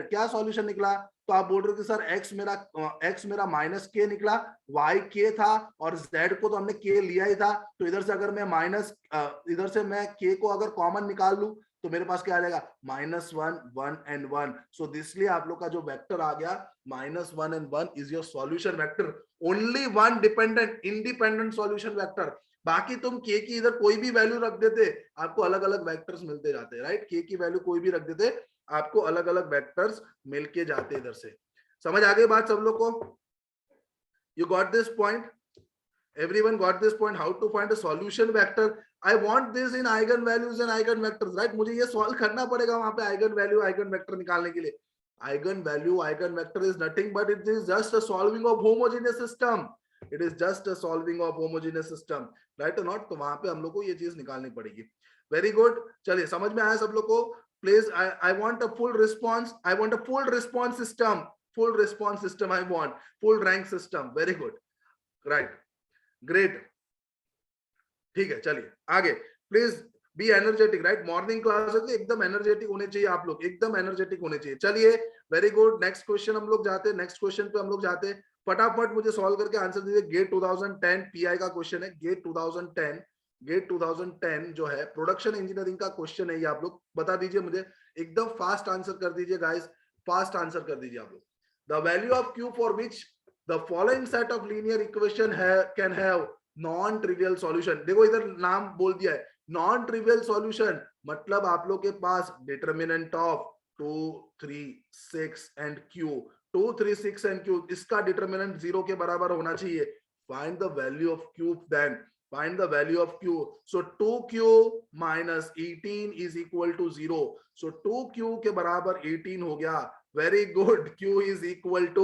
S1: क्या सॉल्यूशन निकला, तो आप बोल रहे हो कि सर x मेरा माइनस के निकला, y के था, और z को तो हमने k लिया ही था, तो इधर से अगर मैं इधर से मैं k को अगर कॉमन निकाल लूं तो मेरे पास क्या आ जाएगा, -1 1 एंड 1, सो इसलिए आप लोग का जो वेक्टर आ गया -1 and 1 is your solution vector, only one independent solution vector. बाकी तुम k की इधर कोई भी वैल्यू रख देते, आपको अलग अलग वेक्टर्स मिलते जाते, राइट, k की वैल्यू कोई भी रख देते, आपको अलग अलग वेक्टर्स मिलके जाते इधर से। समझ आ गई बात सब लोग को? You got this point? Everyone got this point, how to find a solution vector? I want this in eigen values and eigen vectors, right? मुझे ये सॉल्व करना पड़ेगा वहां पे eigen value eigen vector निकालने के लिए। Eigen value eigen vector is nothing but it is just a solving of homogeneous system, it is just a solving of homogeneous system, right or not? तो वहां पे हम लोग को ये चीज निकालनी पड़ेगी। वेरी गुड, चलिए समझ में आया सब लोग को? Please I want a full response, I want a full response system, full response system, I want full rank system, very good, right, great, ठीक है। चलिए आगे, please be energetic, right, morning class है तो एकदम एनर्जेटिक होने चाहिए आप लोग, एकदम एनर्जेटिक होने चाहिए। चलिए वेरी गुड, नेक्स्ट क्वेश्चन हम लोग जाते हैं, नेक्स्ट क्वेश्चन पे हम लोग जाते हैं, फटाफट मुझे सॉल्व करके आंसर दीजिए। गेट 2010 पीआई का क्वेश्चन है, गेट 2010 जो है प्रोडक्शन इंजीनियरिंग का क्वेश्चन है, ये आप लोग बता दीजिए मुझे, एकदम फास्ट आंसर कर दीजिए गाइस, फास्ट आंसर कर दीजिए आप लोग। The value of Q for which the following set of linear equation can have non trivial solution, देखो इधर नाम बोल दिया है non trivial solution, मतलब आप लोग के पास determinant of 2 3 6 and q 2 3 6 and q, इसका determinant 0 के बराबर होना चाहिए। find the value of q, then find the value of q, so 2q minus 18 is equal to 0, so 2q के बराबर 18 हो गया। Very good, q is equal to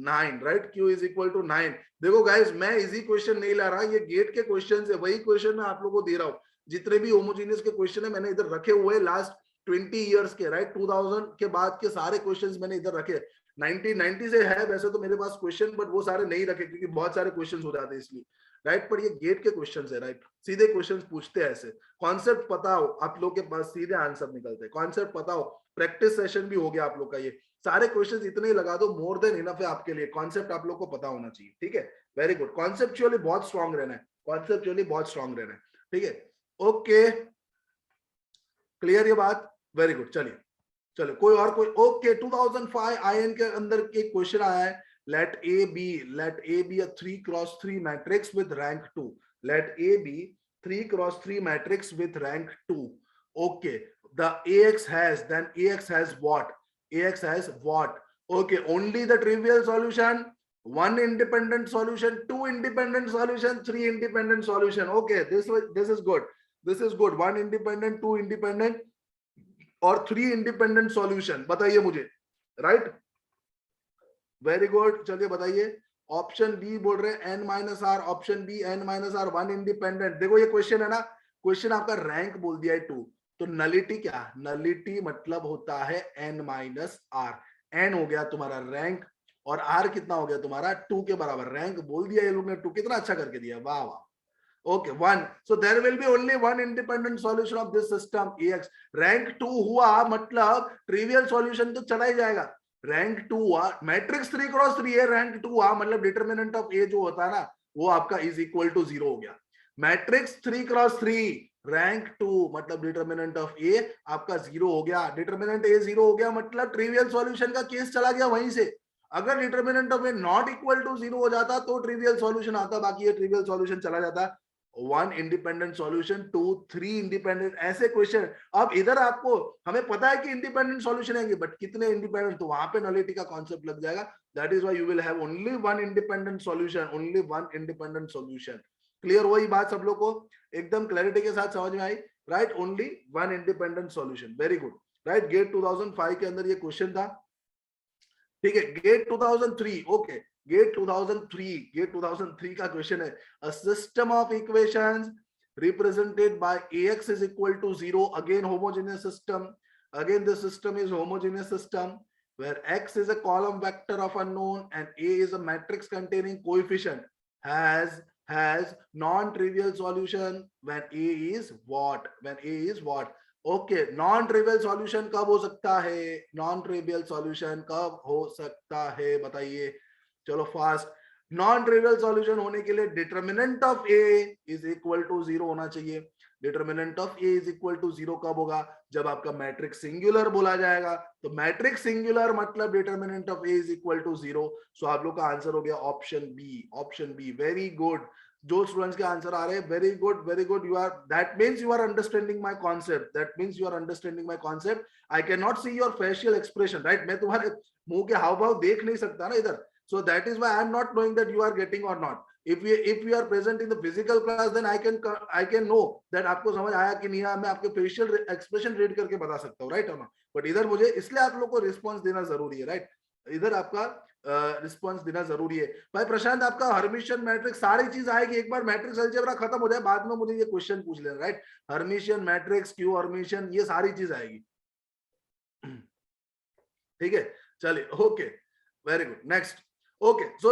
S1: 9, right, q is equal to 9। देखो guys, मैं easy question नहीं ला रहा, ये gate के क्वेश्चन है, वही क्वेश्चन मैं आप लोगों को दे रहा हूँ। जितने भी होमोजेनियस के क्वेश्चन है मैंने इधर रखे हुए लास्ट 20 इयर्स के, राइट, 2000 के बाद के सारे क्वेश्चंस मैंने इधर रखे। 1990 से है वैसे तो मेरे पास क्वेश्चन, बट वो सारे नहीं रखे क्योंकि बहुत सारे क्वेश्चन हो जाते हैं इसलिए, राइट, पर ये गेट के क्वेश्चन है, राइट, सीधे क्वेश्चन पूछते हैं ऐसे, कॉन्सेप्ट पता हो आप लोग के पास सीधे आंसर निकलते हैं, कॉन्सेप्ट पता हो, प्रैक्टिस सेशन भी हो गया आप लोग का, ये सारे क्वेश्चंस इतने ही लगा दो, मोर देन इनफ है आपके लिए, कॉन्सेप्ट आप लोग को पता होना चाहिए, ठीक है, वेरी गुड, कॉन्सेप्चुअली बहुत स्ट्रांग रहना है, कॉन्सेप्चुअली बहुत स्ट्रांग रहना है, ठीक है, ओके, क्लियर ये बात, वेरी गुड। चलिए चलो कोई और कोई, ओके 2005 आईएन के अंदर एक क्वेश्चन आया है, let A be a 3x3 matrix with rank 2. Let A be 3x3 matrix with rank 2. Okay, the AX has, then AX has what? AX has what? Okay, only the trivial solution, one independent solution, two independent solution, three independent solution. Okay, this is good. This is good. One independent, two independent और three independent solution. बताइए मुझे, right, very good. चलिए बताइए. Option B बोल रहे हैं n minus r, option B n minus r, one independent. देखो ये क्वेश्चन है ना, क्वेश्चन आपका रैंक बोल दिया है 2, तो नलिटी क्या, नलिटी मतलब होता है n माइनस आर. n हो गया तुम्हारा रैंक और r कितना हो गया तुम्हारा 2 के बराबर. रैंक बोल दिया ये लोग ने 2, कितना अच्छा करके दिया, वाह वाह. Okay, one. So there will be only one independent solution of this system AX. Rank 2 हुआ मतलब trivial solution तो चला ही जाएगा. Rank 2 हुआ, मैट्रिक्स 3x3 है, रैंक 2 हुआ मतलब डिटरमिनेंट ऑफ A जो होता है ना वो आपका इज इक्वल टू 0 हो गया. मैट्रिक्स 3x3 रैंक 2 मतलब डिटरमिनेंट ऑफ A आपका 0 हो गया. डिटरमिनेंट A 0 हो गया मतलब ट्रिवियल सॉल्यूशन का केस चला गया वहीं से. अगर determinant of A not equal to 0 हो जाता तो ट्रिवियल सॉल्यूशन आता, बाकी ये ट्रिवियल सॉल्यूशन चला जाता. वन इंडिपेंडेंट सॉल्यूशन, 2 3 इंडिपेंडेंट, ऐसे क्वेश्चन. अब इधर आपको, हमें पता है कि इंडिपेंडेंट सॉल्यूशन आएंगे बट कितने इंडिपेंडेंट, तो वहां पे नलिटी का कॉन्सेप्ट लग जाएगा. That is why you will have only one independent solution, only one independent solution. Clear? वही बात सब लोग को एकदम क्लैरिटी के साथ समझ में आई, right? Only one independent solution. Very good, right. GATE 2005 के अंदर ये क्वेश्चन था. ठीक है, गेट 2003. ओके, गेट 2003 का क्वेश्चन है. A system of equations represented by ax is equal to 0, again homogeneous system. Again the system is homogeneous system where x is a column vector of unknown and a is a matrix containing coefficient, has non-trivial solution when a is what, when a is what. Okay, non trivial solution कब हो सकता है, non trivial solution कब हो सकता है बताइए. चलो फास्ट. नॉन ट्रिवियल सॉल्यूशन होने के लिए determinant of A is equal to 0 होना चाहिए. Determinant of A is equal to 0 कब होगा, जब आपका मैट्रिक्स सिंगुलर बोला जाएगा. तो मैट्रिक्स सिंगुलर मतलब determinant of A is equal to 0. सो आप लोग का आंसर हो गया option B. Option B, very good. जो स्टूडेंट्स के आंसर आ रहे हैं, very good, very good. You are, that means you are understanding my concept, that means you are understanding my concept. I can not see your facial expression, right? मैं तुम्हारे मुंह के हाव भाव देख नहीं सकता ना इधर. So that is why I am not knowing that you are getting or not. If we are present in the physical class, then I can know that आपको समझ आया कि नहीं आया. मैं आपके facial expression read करके बता सकता हूँ, right or not? But इधर मुझे इसलिए आप लोग को response देना जरूरी है, right? इधर आपका रिस्पॉन्स देना जरूरी है. भाई प्रशांत, आपका हर्मिशियन मैट्रिक्स सारी चीज आएगी. एक बार मैट्रिक्स अलजेब्रा खत्म हो जाए, बाद में मुझे ये क्वेश्चन पूछ लेना, right? Hermitian matrix, skew Hermitian, ये सारी चीज आएगी. ठीक है, चलिए. Okay, very good. Next. Okay, so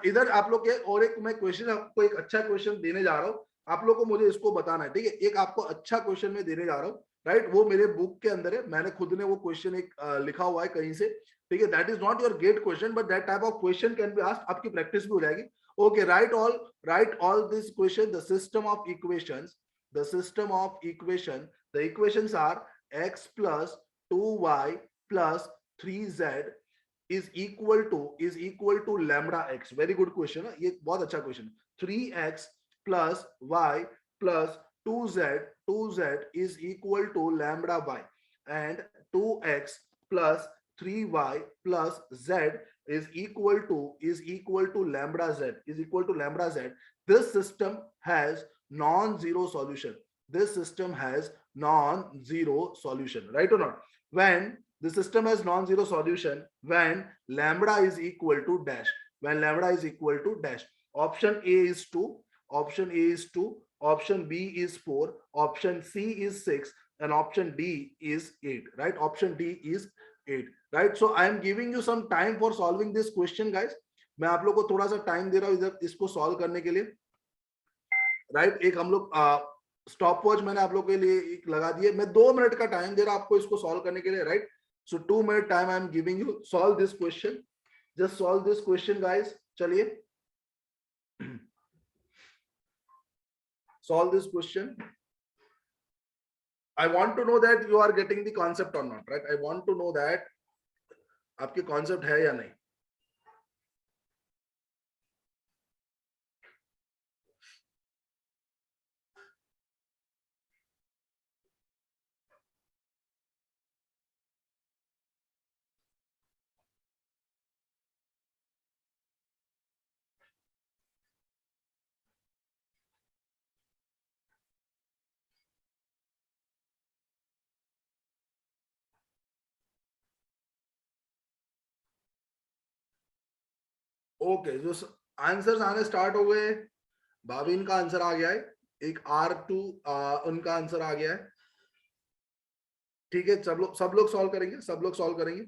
S1: इधर आप लोग के और एक मैं क्वेश्चन आपको एक अच्छा क्वेश्चन देने जा रहा हूँ. आप लोग को मुझे इसको बताना है, ठीक है? एक आपको अच्छा क्वेश्चन मैं देने जा रहा हूँ, राइट? वो मेरे बुक के अंदर है, मैंने खुद ने वो क्वेश्चन एक लिखा हुआ है कहीं से, ठीक है? That is not your GATE question but that type of question can be asked. आपकी प्रैक्टिस भी हो जाएगी. Okay, right all this question. The system of equations, the system of equation, the equations are x plus 2y plus 3z is equal to lambda x. Very good question है ये, बहुत अच्छा question. 3x plus y plus 2z is equal to lambda y and 2x plus 3y plus z is equal to lambda z, is equal to lambda z. This system has non-zero solution. This system has non-zero solution, right or not? When the system has non-zero solution, when lambda is equal to dash, when lambda is equal to dash. Option A is 2, option A is 2, option B is 4, option C is 6, and option D is 8, right? Option D is 8, right? So I am giving you some time for solving this question, guys. मैं आप लोग को थोड़ा सा time दे रहा हूँ इधर इसको सॉल्व करने के लिए, राइट? एक हम लोग स्टॉप वॉच मैंने आप लोग के लिए एक लगा दिए. मैं 2 मिनट का टाइम दे रहा हूं आपको इसको सॉल्व करने के लिए, right? So 2 minute time I am giving you. Solve this question, just solve this question guys. चलिए, solve this question. I want to know that you are getting the concept or not, right? I want to know that आपकी concept है या नहीं. Okay, जो answers आने start हो गए. भाविन का आंसर आ गया है, एक R2 उनका आंसर आ गया है. ठीक है, सब लोग सॉल्व करेंगे, सब लोग सॉल्व करेंगे.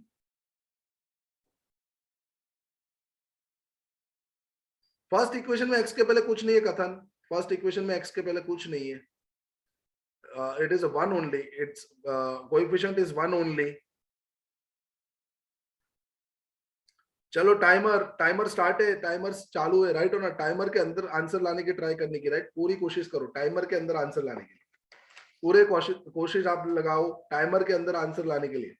S1: फर्स्ट इक्वेशन में x के पहले कुछ नहीं है कथन. फर्स्ट इक्वेशन में x के पहले कुछ नहीं है. It is 1 only. It's coefficient is 1 only. चलो टाइमर स्टार्ट है, टाइमर चालू है, राइट हो ना. टाइमर के अंदर आंसर लाने की ट्राई करने की, राइट. पूरी कोशिश करो टाइमर के अंदर आंसर लाने के लिए. पूरे कोशिश आप लगाओ टाइमर के अंदर आंसर लाने के लिए.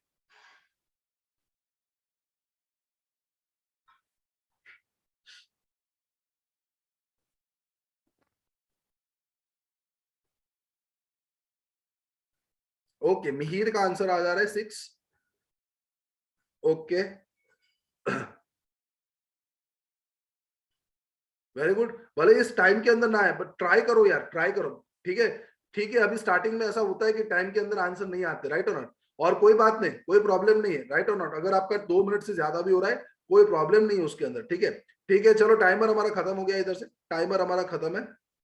S1: ओके, मिहिर का आंसर आ जा रहा है 6. Okay, very good. भले इस टाइम के अंदर ना है, बट ट्राई करो यार, ट्राई करो. ठीक है, ठीक है. अभी स्टार्टिंग में ऐसा होता है कि टाइम के अंदर आंसर नहीं आते, राइट और नॉट. और कोई बात नहीं, कोई प्रॉब्लम नहीं है, राइट और नॉट. अगर आपका 2 मिनट से ज्यादा भी हो रहा है, कोई प्रॉब्लम नहीं है उसके अंदर. ठीक है, ठीक है. चलो टाइमर हमारा खत्म हो गया इधर से. टाइमर हमारा खत्म है,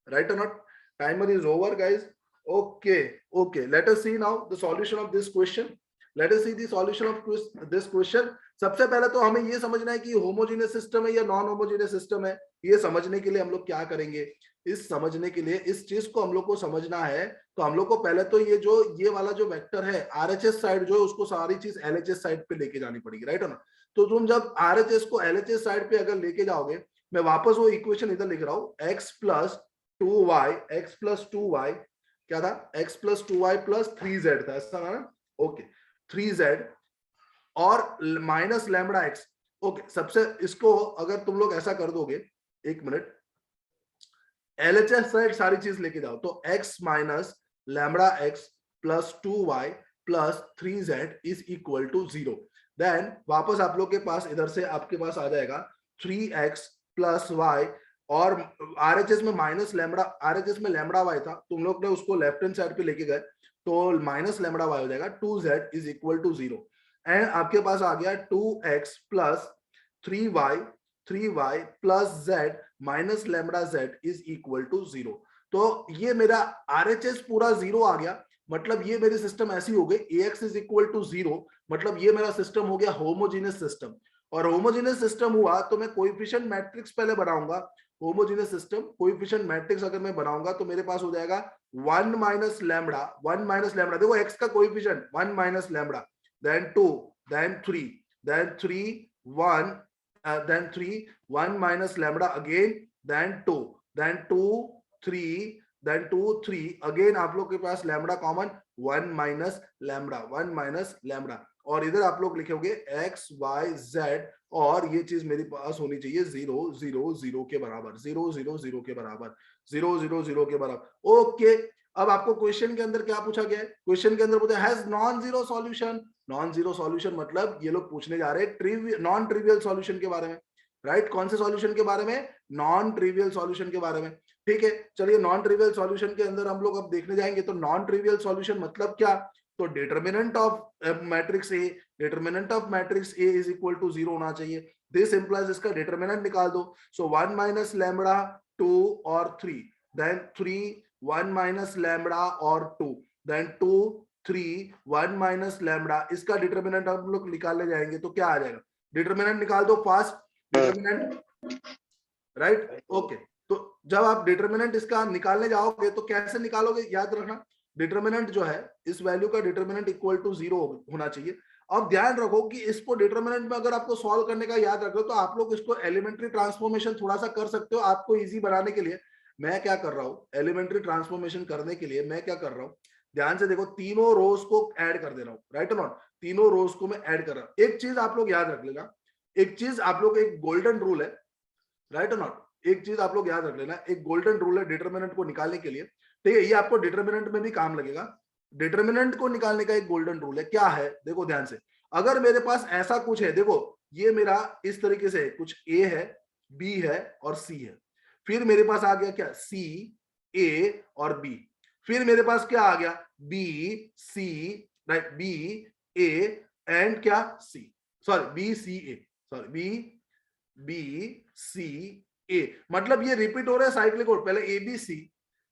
S1: राइट और not. Timer is over guys. Okay, okay. Let us see now the solution of this question. Let us see the solution of this question. सबसे पहले तो हमें ये समझना है कि होमोजेनियस सिस्टम है या नॉन होमोजेनियस सिस्टम है. ये समझने के लिए हम लोग क्या करेंगे, इस समझने के लिए, इस चीज को हम लोग को समझना है, तो हम लोग को पहले तो ये वाला जो वेक्टर है आरएचएस साइड जो है, उसको सारी चीज एलएचएस साइड पे लेके जानी पड़ेगी, राइट है ना. तो तुम जब आरएचएस को एलएचएस साइड पे अगर लेके जाओगे, मैं वापस वो इक्वेशन इधर लिख रहा हूँ, x प्लस 2y क्या था, x plus 2y plus 3z था, ऐसा था ना. ओके, 3z और माइनस लैम्बडा एक्स. ओके, सबसे इसको अगर तुम लोग ऐसा कर दोगे, एक मिनट, एलएचएस साइड सारी चीज लेके जाओ, तो x minus lambda x plus 2y plus 3z is equal to 0. Then वापस आप लोग के पास इधर से आपके पास आ जाएगा 3x प्लस y, और आरएचएस में माइनस लैम्बडा, आरएचएस में लैम्बडा y था, तुम लोग ने उसको लेफ्ट हैंड साइड पे लेके गए, तो माइनस लैम्बडा y हो जाएगा. 2z is equal to 0. And आपके पास आ गया 2x plus 3y plus z minus lambda z is equal to 0. तो ये मेरा आरएचएस पूरा 0 आ गया, मतलब ये मेरी सिस्टम ऐसी हो गई, ax इज इक्वल टू 0, मतलब ये मेरा सिस्टम हो गया होमोजेनियस सिस्टम. और होमोजेनियस सिस्टम हुआ तो मैं कोएफिशिएंट मैट्रिक्स पहले बनाऊंगा. होमोजेनियस सिस्टम कोएफिशिएंट मैट्रिक्स अगर मैं बनाऊंगा तो मेरे पास हो जाएगा 1 माइनस लैम्बडा. देखो x का coefficient 1 minus lambda, then 2, then 3, then 3, 1, then 3, 1 minus lambda again, then 2, then 2, 3, then 2, 3, again आप लोग के पास lambda common, 1 minus lambda, और इधर आप लोग लिखोगे x, y, z, और ये चीज मेरे पास होनी चाहिए 0, 0, 0 के बराबर, 0, 0, 0 के बराबर, 0, 0, 0 के बराबर. ओके, अब आपको क्वेश्चन के अंदर क्या पूछा गया है, क्वेश्चन के अंदर पूछा has non zero solution. Non zero solution मतलब ये लोग पूछने जा रहे हैं नॉन ट्रिवियल सॉल्यूशन के बारे में, राइट. कौन से सॉल्यूशन के बारे में, नॉन ट्रिवियल सॉल्यूशन के बारे में. ठीक है, चलिए नॉन ट्रिवियल सॉल्यूशन के अंदर हम लोग अब देखने जाएंगे. तो नॉन ट्रिवियल सॉल्यूशन मतलब क्या, तो determinant of matrix A is equal to 0 होना चाहिए. दिस इंप्लाइज इसका डिटरमिनेंट निकाल दो. सो 1 माइनस लैम्बडा 2 और 3, देन 3, 1 माइनस लैम्बडा और 2, देन 2, 3, 1 माइनस लैम्बडा, इसका डिटरमिनेंट हम लोग निकालने जाएंगे. तो क्या आ जाएगा, डिटरमिनेंट निकाल दो फास्ट, डिटरमिनेंट, राइट. ओके, तो जब आप डिटरमिनेंट इसका निकालने जाओगे तो कैसे निकालोगे, याद रखना डिटरमिनेंट जो है, इस वैल्यू का डिटरमिनेंट इक्वल टू 0 होना चाहिए. अब ध्यान रखो कि इसको डिटरमिनेंट में अगर आपको सॉल्व करने का याद रखो, तो आप लोग इसको एलिमेंट्री ट्रांसफॉर्मेशन थोड़ा सा कर सकते हो. आपको इजी बनाने के लिए मैं क्या कर रहा हूं, एलिमेंट्री ट्रांसफॉर्मेशन करने के लिए मैं क्या कर रहा हूं, ध्यान से देखो, तीनों रोज को ऐड कर दे रहा हूं, राइट और नॉट, तीनों रोज को मैं ऐड कर रहा हूं। एक चीज आप लोग याद रख लेना, एक चीज आप लोग, एक गोल्डन रूल है, राइट और नॉट, एक चीज आप लोग याद रख लेना, एक गोल्डन रूल है डिटर्मिनेंट को निकालने के लिए, ठीक है, ये आपको डिटर्मिनेंट में भी काम लगेगा। डिटर्मिनेंट को निकालने का एक गोल्डन रूल है, क्या है, देखो ध्यान से, अगर मेरे पास ऐसा कुछ है, देखो ये मेरा इस तरीके से है, कुछ ए है, बी है और सी है, फिर मेरे पास आ गया क्या, सी, ए और बी, फिर मेरे पास क्या आ गया, B, C, right, B, A and क्या, C, sorry B, C, A, sorry B, B, C, A, मतलब ये रिपीट हो रहा है साइक्लिक ऑर्डर, पहले ए बी सी,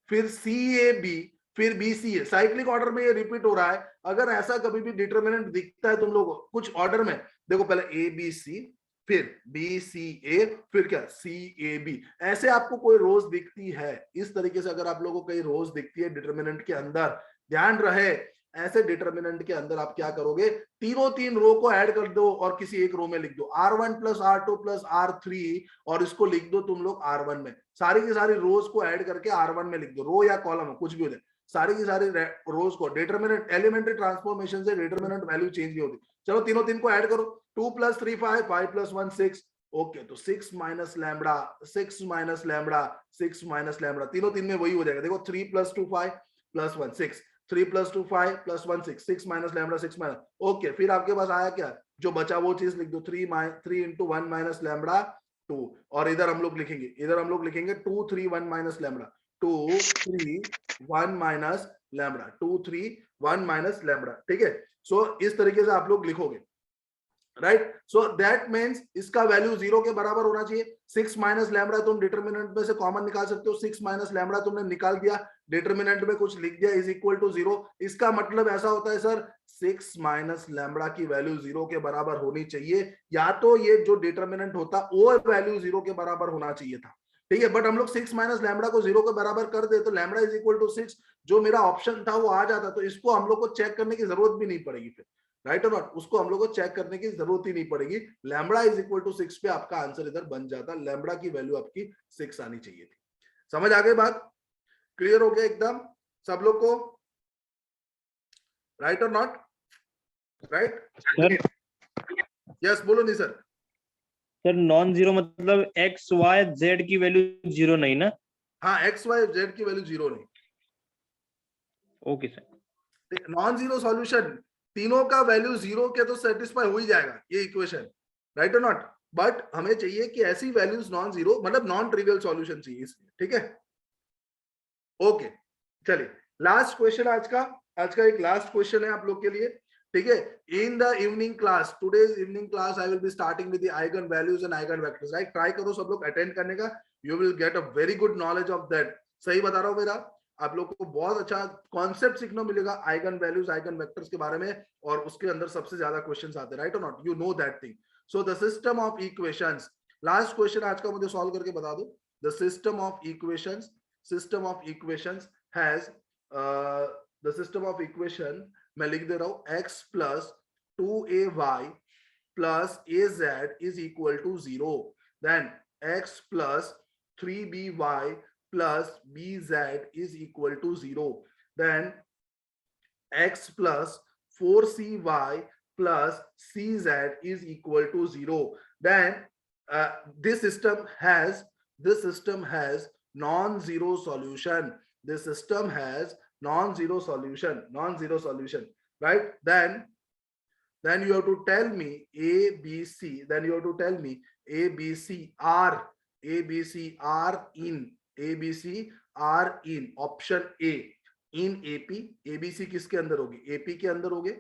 S1: फिर सी ए बी, फिर बी सी ए, साइक्लिक ऑर्डर में ये रिपीट हो रहा है। अगर ऐसा कभी भी डिटरमिनेंट दिखता है तुम लोगों को कुछ ऑर्डर में, देखो पहले ए बी सी, फिर बी सी ए, फिर क्या, सी ए बी, ऐसे आपको कोई रोज दिखती है, इस तरीके से अगर आप लोगों को कई रोज दिखती है डिटरमिनेंट के अंदर, ध्यान रहे, ऐसे डिटरमिनेंट के अंदर आप क्या करोगे, तीनों तीन रो को ऐड कर दो और किसी एक रो में लिख दो, R1 plus R2 plus R3, और इसको लिख दो तुम लोग R1 में, सारी की सारी रोज को ऐड करके R1 में लिख दो, रो या कॉलम कुछ भी हो जाए, सारी की सारी रोज को, डिटरमिनेंट एलिमेंट्री ट्रांसफॉर्मेशन से डिटरमिनेंट वैल्यू चेंज नहीं होती। चलो तीनों तीन को ऐड करो, 2 प्लस 3 5, 5 प्लस 1 6, ओके, तो 6 minus lambda, 6 minus lambda, 6 minus lambda, तीनों तीन में वही हो जाएगा, देखो 3 plus 2 5 plus 1 6, 3 plus 2 5 plus 1 6, 6 minus lambda 6 minus, okay, फिर आपके पास आया क्या, जो बचा वो चीज लिख दो, 3 इंटू 1 माइनस लैम्बडा 2, और इधर हम लोग लिखेंगे, इधर हम लोग लिखेंगे 2 3 1 minus lambda, 2 3 1 minus lambda, 2 3 1 minus lambda, ठीक है। सो इस तरीके से आप लोग लिखोगे, राइट, सो दैट मीन्स इसका वैल्यू 0 के बराबर होना चाहिए। 6 माइनस लैम्बडा तुम डिटरमिनेंट में से कॉमन निकाल सकते हो, 6 माइनस लैम्बडा तुमने निकाल दिया, डिटरमिनेंट में कुछ लिख दिया, इज इक्वल टू 0, इसका मतलब ऐसा होता है सर 6 माइनस लैम्बडा की वैल्यू 0 के बराबर होनी चाहिए, या तो ये जो डिटरमिनेंट होता वो वैल्यू 0 के बराबर होना चाहिए था, ठीक है, बट हम लोग 6 माइनस लैम्बडा को 0 के बराबर कर दे तो लैम्बडा इज इक्वल टू 6, जो मेरा ऑप्शन था वो आ जाता, तो इसको हम लोग को चेक करने की जरूरत भी नहीं पड़ेगी फिर, राइट और नॉट, उसको हम लोग को चेक करने की जरूरत ही नहीं पड़ेगी, लैम्बडा इज इक्वल टू 6 पे आपका आंसर इधर बन जाता, लैम्बडा की वैल्यू आपकी 6 आनी चाहिए थी। समझ आ गई बात, क्लियर हो गया एकदम सब लोग को, राइट और नॉट, राइट, यस बोलो नहीं सर,
S2: सर नॉन जीरो मतलब एक्स वाई जेड की वैल्यू जीरो नहीं ना,
S1: हाँ एक्स वाई जेड की वैल्यू 0 नहीं,
S2: okay sir,
S1: non zero solution, तीनों का वैल्यू 0 के तो सेटिस्फाई हो ही जाएगा ये इक्वेशन, राइट और नॉट, बट हमें चाहिए कि ऐसी वैल्यूज नॉन जीरो, मतलब नॉन ट्रिवियल सॉल्यूशन चाहिए इसमें, ठीक है, ओके, चलिए लास्ट क्वेश्चन आज का एक लास्ट क्वेश्चन है आप लोग के लिए, ठीक है, in the evening class, today's evening class I will be starting with the eigen values and eigen vectors, right, try करो सब लोग अटेंड करने का, you will get a very good knowledge of that, सही बता रहा हूं मेरा, आप लोग को बहुत अच्छा कॉन्सेप्ट सीखने मिलेगा आइगन वैल्यूज आइगन वेक्टर्स के बारे में, और उसके अंदर सबसे ज्यादा क्वेश्चंस आते हैं, राइट और not, you know that thing. So the system of equations, last question आज का मुझे सॉल्व करके बता दो, the system of equations has the system of equation, मैं लिख दे रहा हूं x plus 2ay plus az is equal to 0, then x plus 3by plus bz is equal to 0, then x plus 4cy plus cz is equal to 0, then this system has non-zero solution, this system has non-zero solution, right, then you have to tell me a b c, then you have to tell me a b c are in option A, in AP, ABC किसके अंदर होगी, AP के अंदर होगे,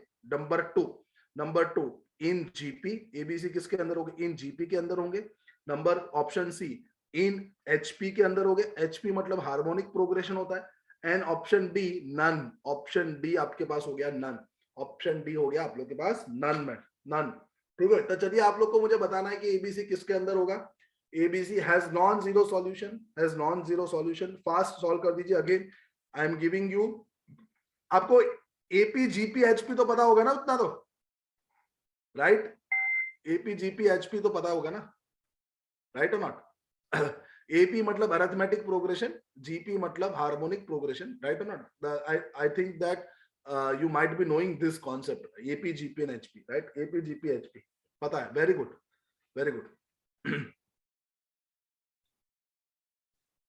S1: number two in GP, ABC किसके अंदर होगे, in GP के अंदर होंगे, number option C in HP के अंदर होगे, एचपी मतलब हार्मोनिक प्रोग्रेशन होता है, and option D none, option D आपके पास हो गया नन, ऑप्शन डी हो गया आप लोग के पास नन में, नन, ठीक है। तो चलिए आप लोग को मुझे बताना है कि एबीसी किसके अंदर होगा, ABC has non-zero solution, fast solve कर दीजिए, again I am giving you, आपको AP GP HP तो पता होगा ना उतना तो, राइट, AP GP HP तो पता होगा ना, राइट और नॉट, AP मतलब अरिथमेटिक प्रोग्रेशन, GP मतलब हार्मोनिक प्रोग्रेशन, राइट और not? I think that you might be knowing this concept, AP, GP and HP, right? AP, GP, HP, पता है? Very good, very good.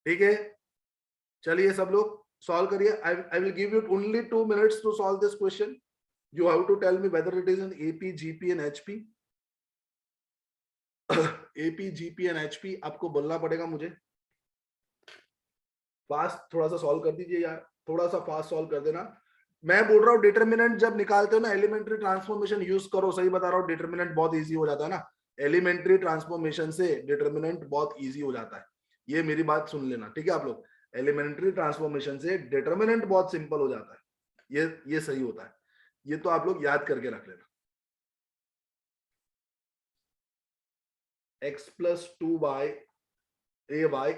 S1: ठीक है, चलिए सब लोग सॉल्व करिए. I will give you only 2 minutes to solve this question. You have to tell me whether it is in AP, GP and HP. AP, GP and HP आपको बोलना पड़ेगा मुझे. फास्ट थोड़ा सा सॉल्व कर दीजिए यार, थोड़ा सा फास्ट सॉल्व कर देना. मैं बोल रहा हूँ डिटरमिनेंट जब निकालते हो ना, एलिमेंट्री ट्रांसफॉर्मेशन यूज करो. सही बता रहा हूँ, डिटरमिनेंट बहुत इजी हो जाता है ना. एलिमेंट्री ट्रांसफॉर्मेशन से डिटरमिनेंट बहुत इजी हो जाता है. ये मेरी बात सुन लेना, ठीक है आप लोग. एलिमेंट्री ट्रांसफॉर्मेशन से डिटरमिनेंट बहुत सिंपल हो जाता है. ये सही होता है. ये तो आप लोग याद करके रख लेना. x plus 2y ay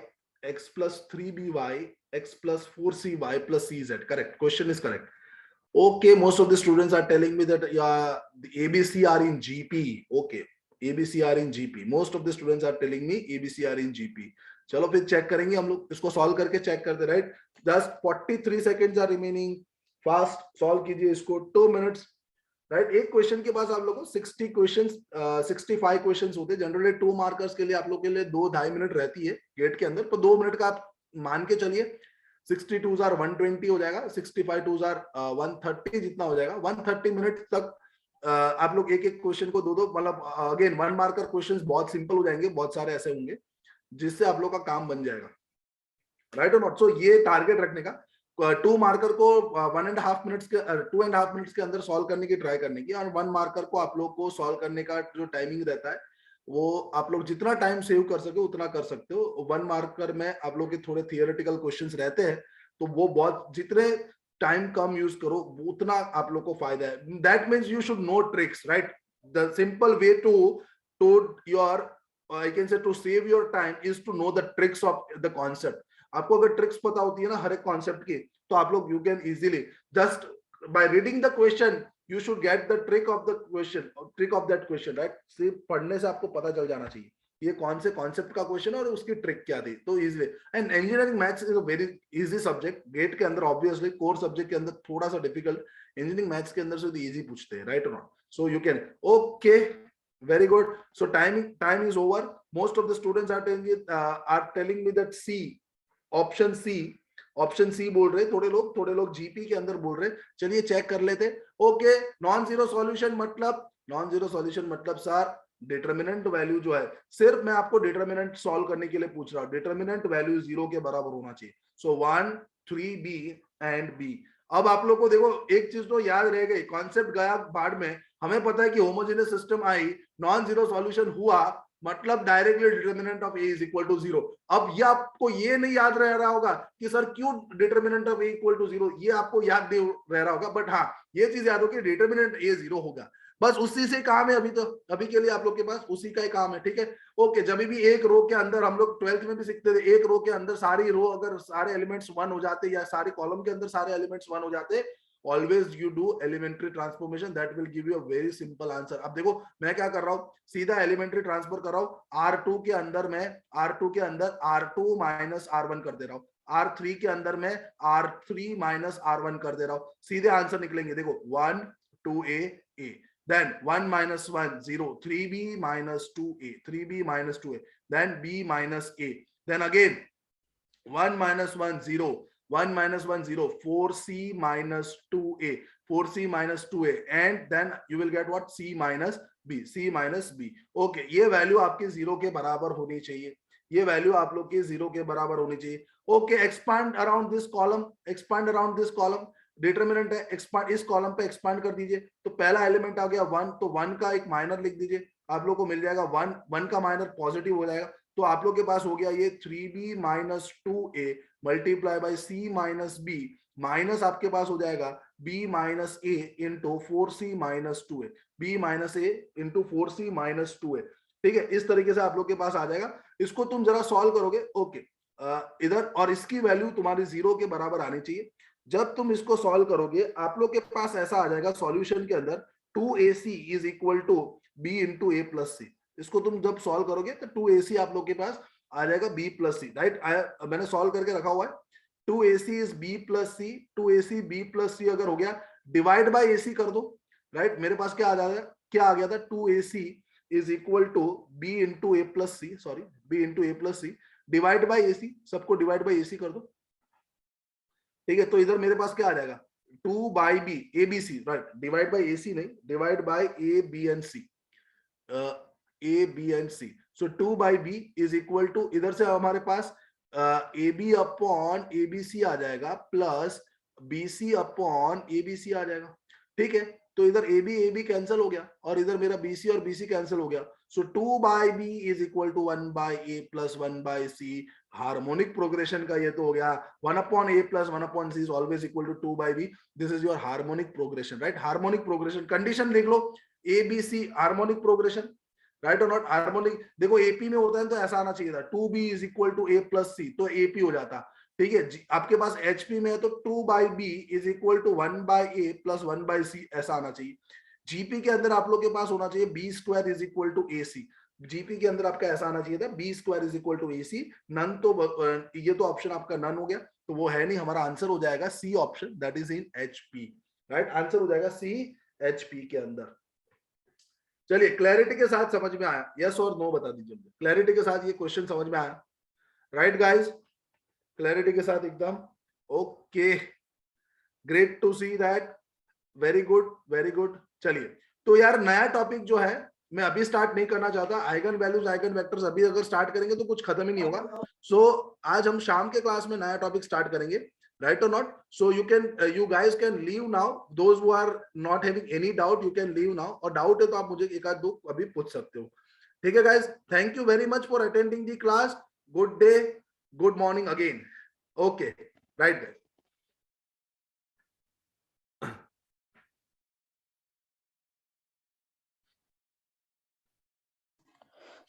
S1: x plus 3by x plus 4cy plus cz. Correct, question is correct. Okay, most of the students are telling me that yeah, the ABC are in GP. Okay, ABC are in GP. Most of the students are telling me ABC are in GP. चलो फिर check करेंगे हम लोग, इसको solve करके check करते, right? Just 43 seconds are remaining. Fast solve कीजिए इसको, 2 मिनट्स, राइट? एक क्वेश्चन के पास आप लोगों को 60 क्वेश्चंस 65 क्वेश्चंस होते हैं जनरली. 2 मार्कर्स के लिए आप लोग के लिए 2-2.5 मिनट रहती है गेट के अंदर, तो 2 मिनट का आप मान के चलिए. 62 आर 120 हो जाएगा, 65 आर 130 जितना हो जाएगा. 130 मिनट तक आप लोग एक एक क्वेश्चन को दो मतलब अगेन 1 मार्कर क्वेश्चंस बहुत सिंपल हो जाएंगे, बहुत सारे ऐसे होंगे जिससे आप लोग का काम बन जाएगा, राइट और नॉट? सो ये टारगेट रखने का, 2 मार्कर को 1.5 मिनट्स के 2.5 मिनट्स के अंदर सॉल्व करने की ट्राई करने की, और 1 मार्कर को आप लोग को सॉल्व करने का जो टाइमिंग रहता है वो आप लोग जितना टाइम सेव कर सके उतना कर सकते हो. 1 मार्कर में आप लोग के थोड़े थियोरेटिकल क्वेश्चंस रहते हैं, तो वो बहुत, जितने टाइम कम यूज करो उतना आप लोग को फायदा है. That means you should know tricks, right? The simple way to your I can say to save your time is to know the tricks of the concept. आपको अगर ट्रिक्स पता होती है ना हर एक कॉन्सेप्ट की, तो आप लोग you can easily just by reading the question you should get the trick of the question, trick of that question, right? सिर्फ पढ़ने से आपको पता चल जाना चाहिए ये कौन से कॉन्सेप्ट का क्वेश्चन और उसकी ट्रिक क्या थी, तो easily. And engineering maths is a very easy subject. GATE के अंदर ऑब्वियसली कोर सब्जेक्ट के अंदर थोड़ा सा डिफिकल्ट, इंजीनियरिंग मैथ्स के अंदर से इजी पूछते हैं, राइट और not? So you can. Okay, very good. So time is over. Most of the students are telling me that C, option C बोल रहे, थोड़े लोग जीपी के अंदर बोल रहे. चलिए चेक कर लेते. ओके, नॉन जीरो सॉल्यूशन मतलब सर डिटरमिनेंट वैल्यू जो है, सिर्फ मैं आपको डिटरमिनेंट सॉल्व करने के लिए पूछ रहा हूं. डिटरमिनेंट वैल्यू 0 के बराबर होना चाहिए. सो 1, 3, B एंड B. अब आप लोग को देखो एक चीज तो याद रह गई, कॉन्सेप्ट गया भाड़ में. हमें पता है कि होमोजेनियस सिस्टम आई, नॉन जीरो सॉल्यूशन हुआ, मतलब directly determinant of A is equal to 0. अब ये आपको ये नहीं याद रह रहा होगा कि सर क्यों determinant of A equal to 0, ये आपको याद नहीं रह रहा होगा, बट हाँ ये चीज याद हो कि डिटरमिनेंट ए 0 होगा. बस उसी से काम है अभी के लिए आप लोग के पास उसी का ही काम है, ठीक है? ओके, जब भी एक रो के अंदर, हम लोग 12th में भी सीखते थे, एक रो के अंदर सारी रो अगर सारे एलिमेंट्स 1 हो जाते या सारे कॉलम के अंदर सारे एलिमेंट्स 1 हो जाते, always you do elementary transformation, that will give you a very simple answer. अब देखो मैं क्या कर रहा हूँ, सीधा elementary transfer कर रहा हूँ. R2 के अंदर मैं R2 minus R1 कर दे रहा हूँ, R3 के अंदर मैं R3 minus R1 कर दे रहा हूँ. सीधे आंसर निकलेंगे. देखो 1 2a a, then 1 minus 1 0, 3b minus 2a, 3b minus 2a, then b minus a, then again 1 minus 1 0, 1 minus 1 0, 4c minus 2a, 4c minus 2a, and then you will get what? C minus b, C minus b. Okay, ये value आपके 0 के बराबर होनी चाहिए, ये value आप लोग के 0 के बराबर होनी चाहिए. Okay, expand around this column, determinant है, एक्सपांड इस कॉलम पे एक्सपांड कर दीजिए. तो पहला एलिमेंट आ गया 1, तो 1 का एक माइनर लिख दीजिए, आप लोग को मिल जाएगा 1 का माइनर पॉजिटिव हो जाएगा. तो आप लोग के पास हो गया ये 3b minus 2a multiply by c minus b, minus आपके पास हो जाएगा b minus a into 4c minus 2a, b minus a into 4c minus 2a. ठीक है, इस तरीके से आप लोग के पास आ जाएगा. इसको तुम जरा सॉल्व करोगे, ओके, इधर, और इसकी वैल्यू तुम्हारी 0 के बराबर आनी चाहिए. जब तुम इसको सॉल्व करोगे आप लोग के पास ऐसा आ जाएगा सॉल्यूशन के अंदर 2ac is equal to b into a plus c. इसको तुम जब सॉल्व करोगे तो 2ac आप लोग के पास आ जाएगा बी प्लस सी, राइट। मैंने सॉल्व करके रखा हुआ है। 2ac is b plus c, 2ac b plus c अगर हो गया, डिवाइड बाय ac कर दो, राइट। मेरे पास क्या आ जाएगा, क्या आ गया था, 2ac is equal to b into A plus C, sorry b into A plus C, divide by ac, सबको डिवाइड बाय ac कर दो, ठीक है। तो इधर मेरे पास क्या आ जाएगा, 2 by b a B C, right, divide by ac नहीं, divide by a b and c, a b and c. So 2 by B is equal to, इधर से हमारे पास a b upon a B c आ जाएगा, plus b c upon a B c आ जाएगा, ठीक है। तो इधर ए बी कैंसिल हो गया, और इधर मेरा बी सी और बी सी कैंसिल हो गया। So 2 by B is equal to 1 by A plus 1 by C. Harmonic progression का ये तो हो गया, 1 upon A plus 1 upon C is always equal to 2 by B. This is your harmonic progression, right. Harmonic progression condition लिख लो, A B C harmonic progression, right और not. Harmonic देखो AP में होता है तो ऐसा आना चाहिए था, 2b is equal to A plus C, तो एपी हो जाता, ठीक है। आपके पास एचपी में है तो 2 by B is equal to 1 by A plus 1 by C, ऐसा आना चाहिए। जीपी के अंदर आप लोग के पास होना चाहिए B square is equal to A C, GP के अंदर आपका ऐसा आना चाहिए था B square is equal to A C. None तो ये तो ऑप्शन आपका नन हो गया, तो वो है नहीं, हमारा आंसर हो जाएगा C option, that is in HP, right. Answer हो जाएगा सी एचपी के अंदर। चलिए क्लैरिटी के साथ समझ में आया, यस और नो बता दीजिए मुझे, क्लैरिटी के साथ ये क्वेश्चन समझ में आया, राइट गाइस, क्लैरिटी के साथ एकदम okay, great to see that, very good very good. चलिए तो यार नया टॉपिक जो है मैं अभी स्टार्ट नहीं करना चाहता, आइगन वैल्यूज आइगन वेक्टर्स अभी अगर स्टार्ट करेंगे तो कुछ खत्म ही नहीं होगा। सो आज हम शाम के क्लास में नया टॉपिक स्टार्ट करेंगे, right or not? So you guys can leave now, those who are not having any doubt you can leave now, और डाउट है तो आप मुझे एक आध दो अभी पूछ सकते हो, ठीक है guys। Thank you very much for attending the class, good day, good morning again, okay right guys.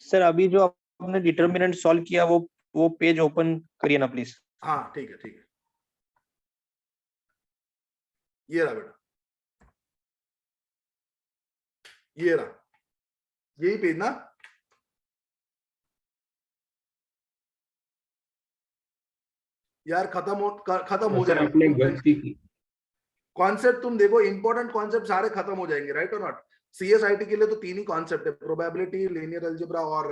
S2: Sir अभी जो आपने डिटर्मिनेंट सॉल्व किया वो पेज ओपन करिए ना प्लीज।
S1: हाँ ठीक है ठीक है, ये रहा बेटा, ये रहा, यही पेज ना, यार खत्म हो
S3: सर आपने गलती की,
S1: कॉन्सेप्ट तुम देखो, इंपॉर्टेंट कॉन्सेप्ट सारे खत्म हो जाएंगे, राइट और नॉट। सीएसआईटी के लिए तो 3 ही कॉन्सेप्ट है, प्रोबेबिलिटी, लीनियर अलजेब्रा और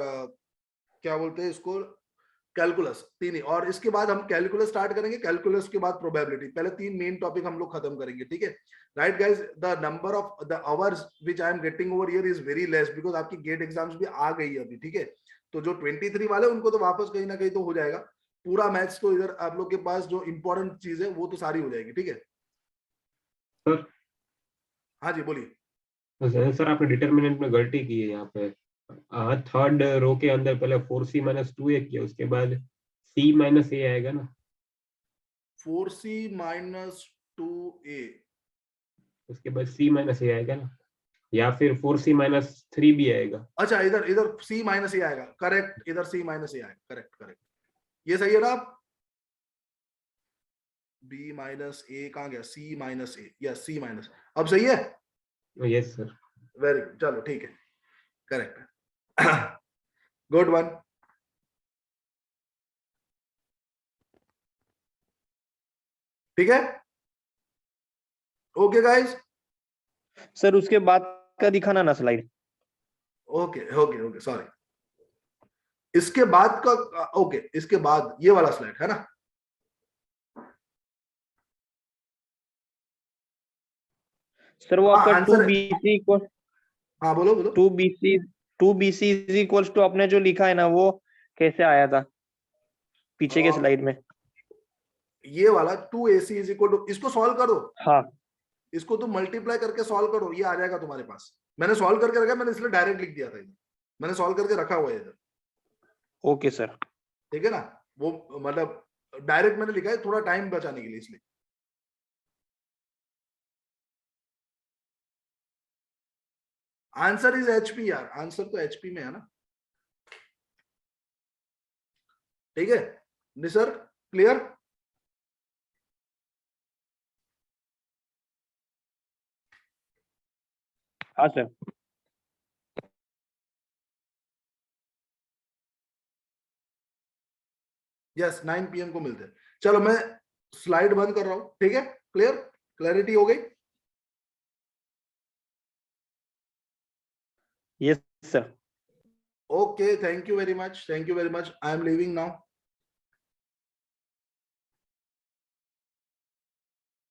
S1: क्या बोलते हैं इसको, कैलकुलस, 3 ही। और इसके बाद हम कैलकुलस स्टार्ट करेंगे, कैलकुलस के बाद प्रोबेबिलिटी, पहले 3 मेन टॉपिक हम लोग खत्म करेंगे, ठीक है right guys. The number of the hours which I am getting over here is very less, because आपकी गेट एग्जाम्स भी आ गई है अभी, ठीक है। तो जो 23 वाले उनको तो वापस कहीं ना कहीं तो हो जाएगा, पूरा मैथ्स तो इधर आप लोग के पास जो इंपॉर्टेंट चीज है वो तो सारी हो जाएगी, ठीक है।
S3: सर
S1: हाँ जी बोलिए।
S3: सर आपने डिटर्मिनेंट में गलती की है यहाँ पे, थर्ड रो के अंदर पहले 4c माइनस 2a किया, उसके बाद c माइनस a आएगा ना,
S1: 4c माइनस 2a,
S3: उसके बाद c माइनस a आएगा ना, या फिर 4c माइनस 3b आएगा।
S1: अच्छा इधर इधर c माइनस ए आएगा, करेक्ट, इधर c माइनस ए आएगा, करेक्ट करेक्ट, ये सही है ना। आप b माइनस ए कहाँ गया, c माइनस ए, या c माइनस, अब सही है,
S3: यस सर।
S1: वेरी गुड, चलो ठीक है, करेक्ट, गुड वन। ठीक है, ओके गाइस,
S2: सर उसके बाद का दिखाना ना slide.
S1: Okay okay okay sorry, इसके बाद का, ओके इसके बाद ये वाला स्लाइड है ना,
S2: सर वो
S1: हाँ
S2: आपका
S1: आंसर,
S2: 2bc इक्वल
S1: हाँ बोलो बोलो।
S2: 2bc इज इक्वल्स टू आपने जो लिखा है ना वो कैसे आया था पीछे के स्लाइड में।
S1: ये वाला 2ac इज इक्वल टू, इसको सॉल्व करो,
S2: हाँ
S1: इसको तुम मल्टीप्लाई करके सॉल्व करो, ये आ जाएगा तुम्हारे पास। मैंने सॉल्व करके रखा, मैंने इसलिए डायरेक्ट लिख दिया था इधर, मैंने सॉल्व करके रखा हुआ है इधर,
S2: ओके सर।
S1: ठीक है ना। वो मतलब डायरेक्ट मैंने लिखा है थोड़ा टाइम बचाने के लिए, इसलिए। आंसर इज एचपी यार, आंसर तो एचपी में है ना, ठीक है निसर्ग, क्लियर।
S2: हाँ सर।
S1: यस 9 PM को मिलते हैं। चलो मैं स्लाइड बंद कर रहा हूं, ठीक है? क्लियर, क्लैरिटी हो गई?
S2: Yes sir.
S1: Okay, thank you very much. Thank you very much. I am leaving now.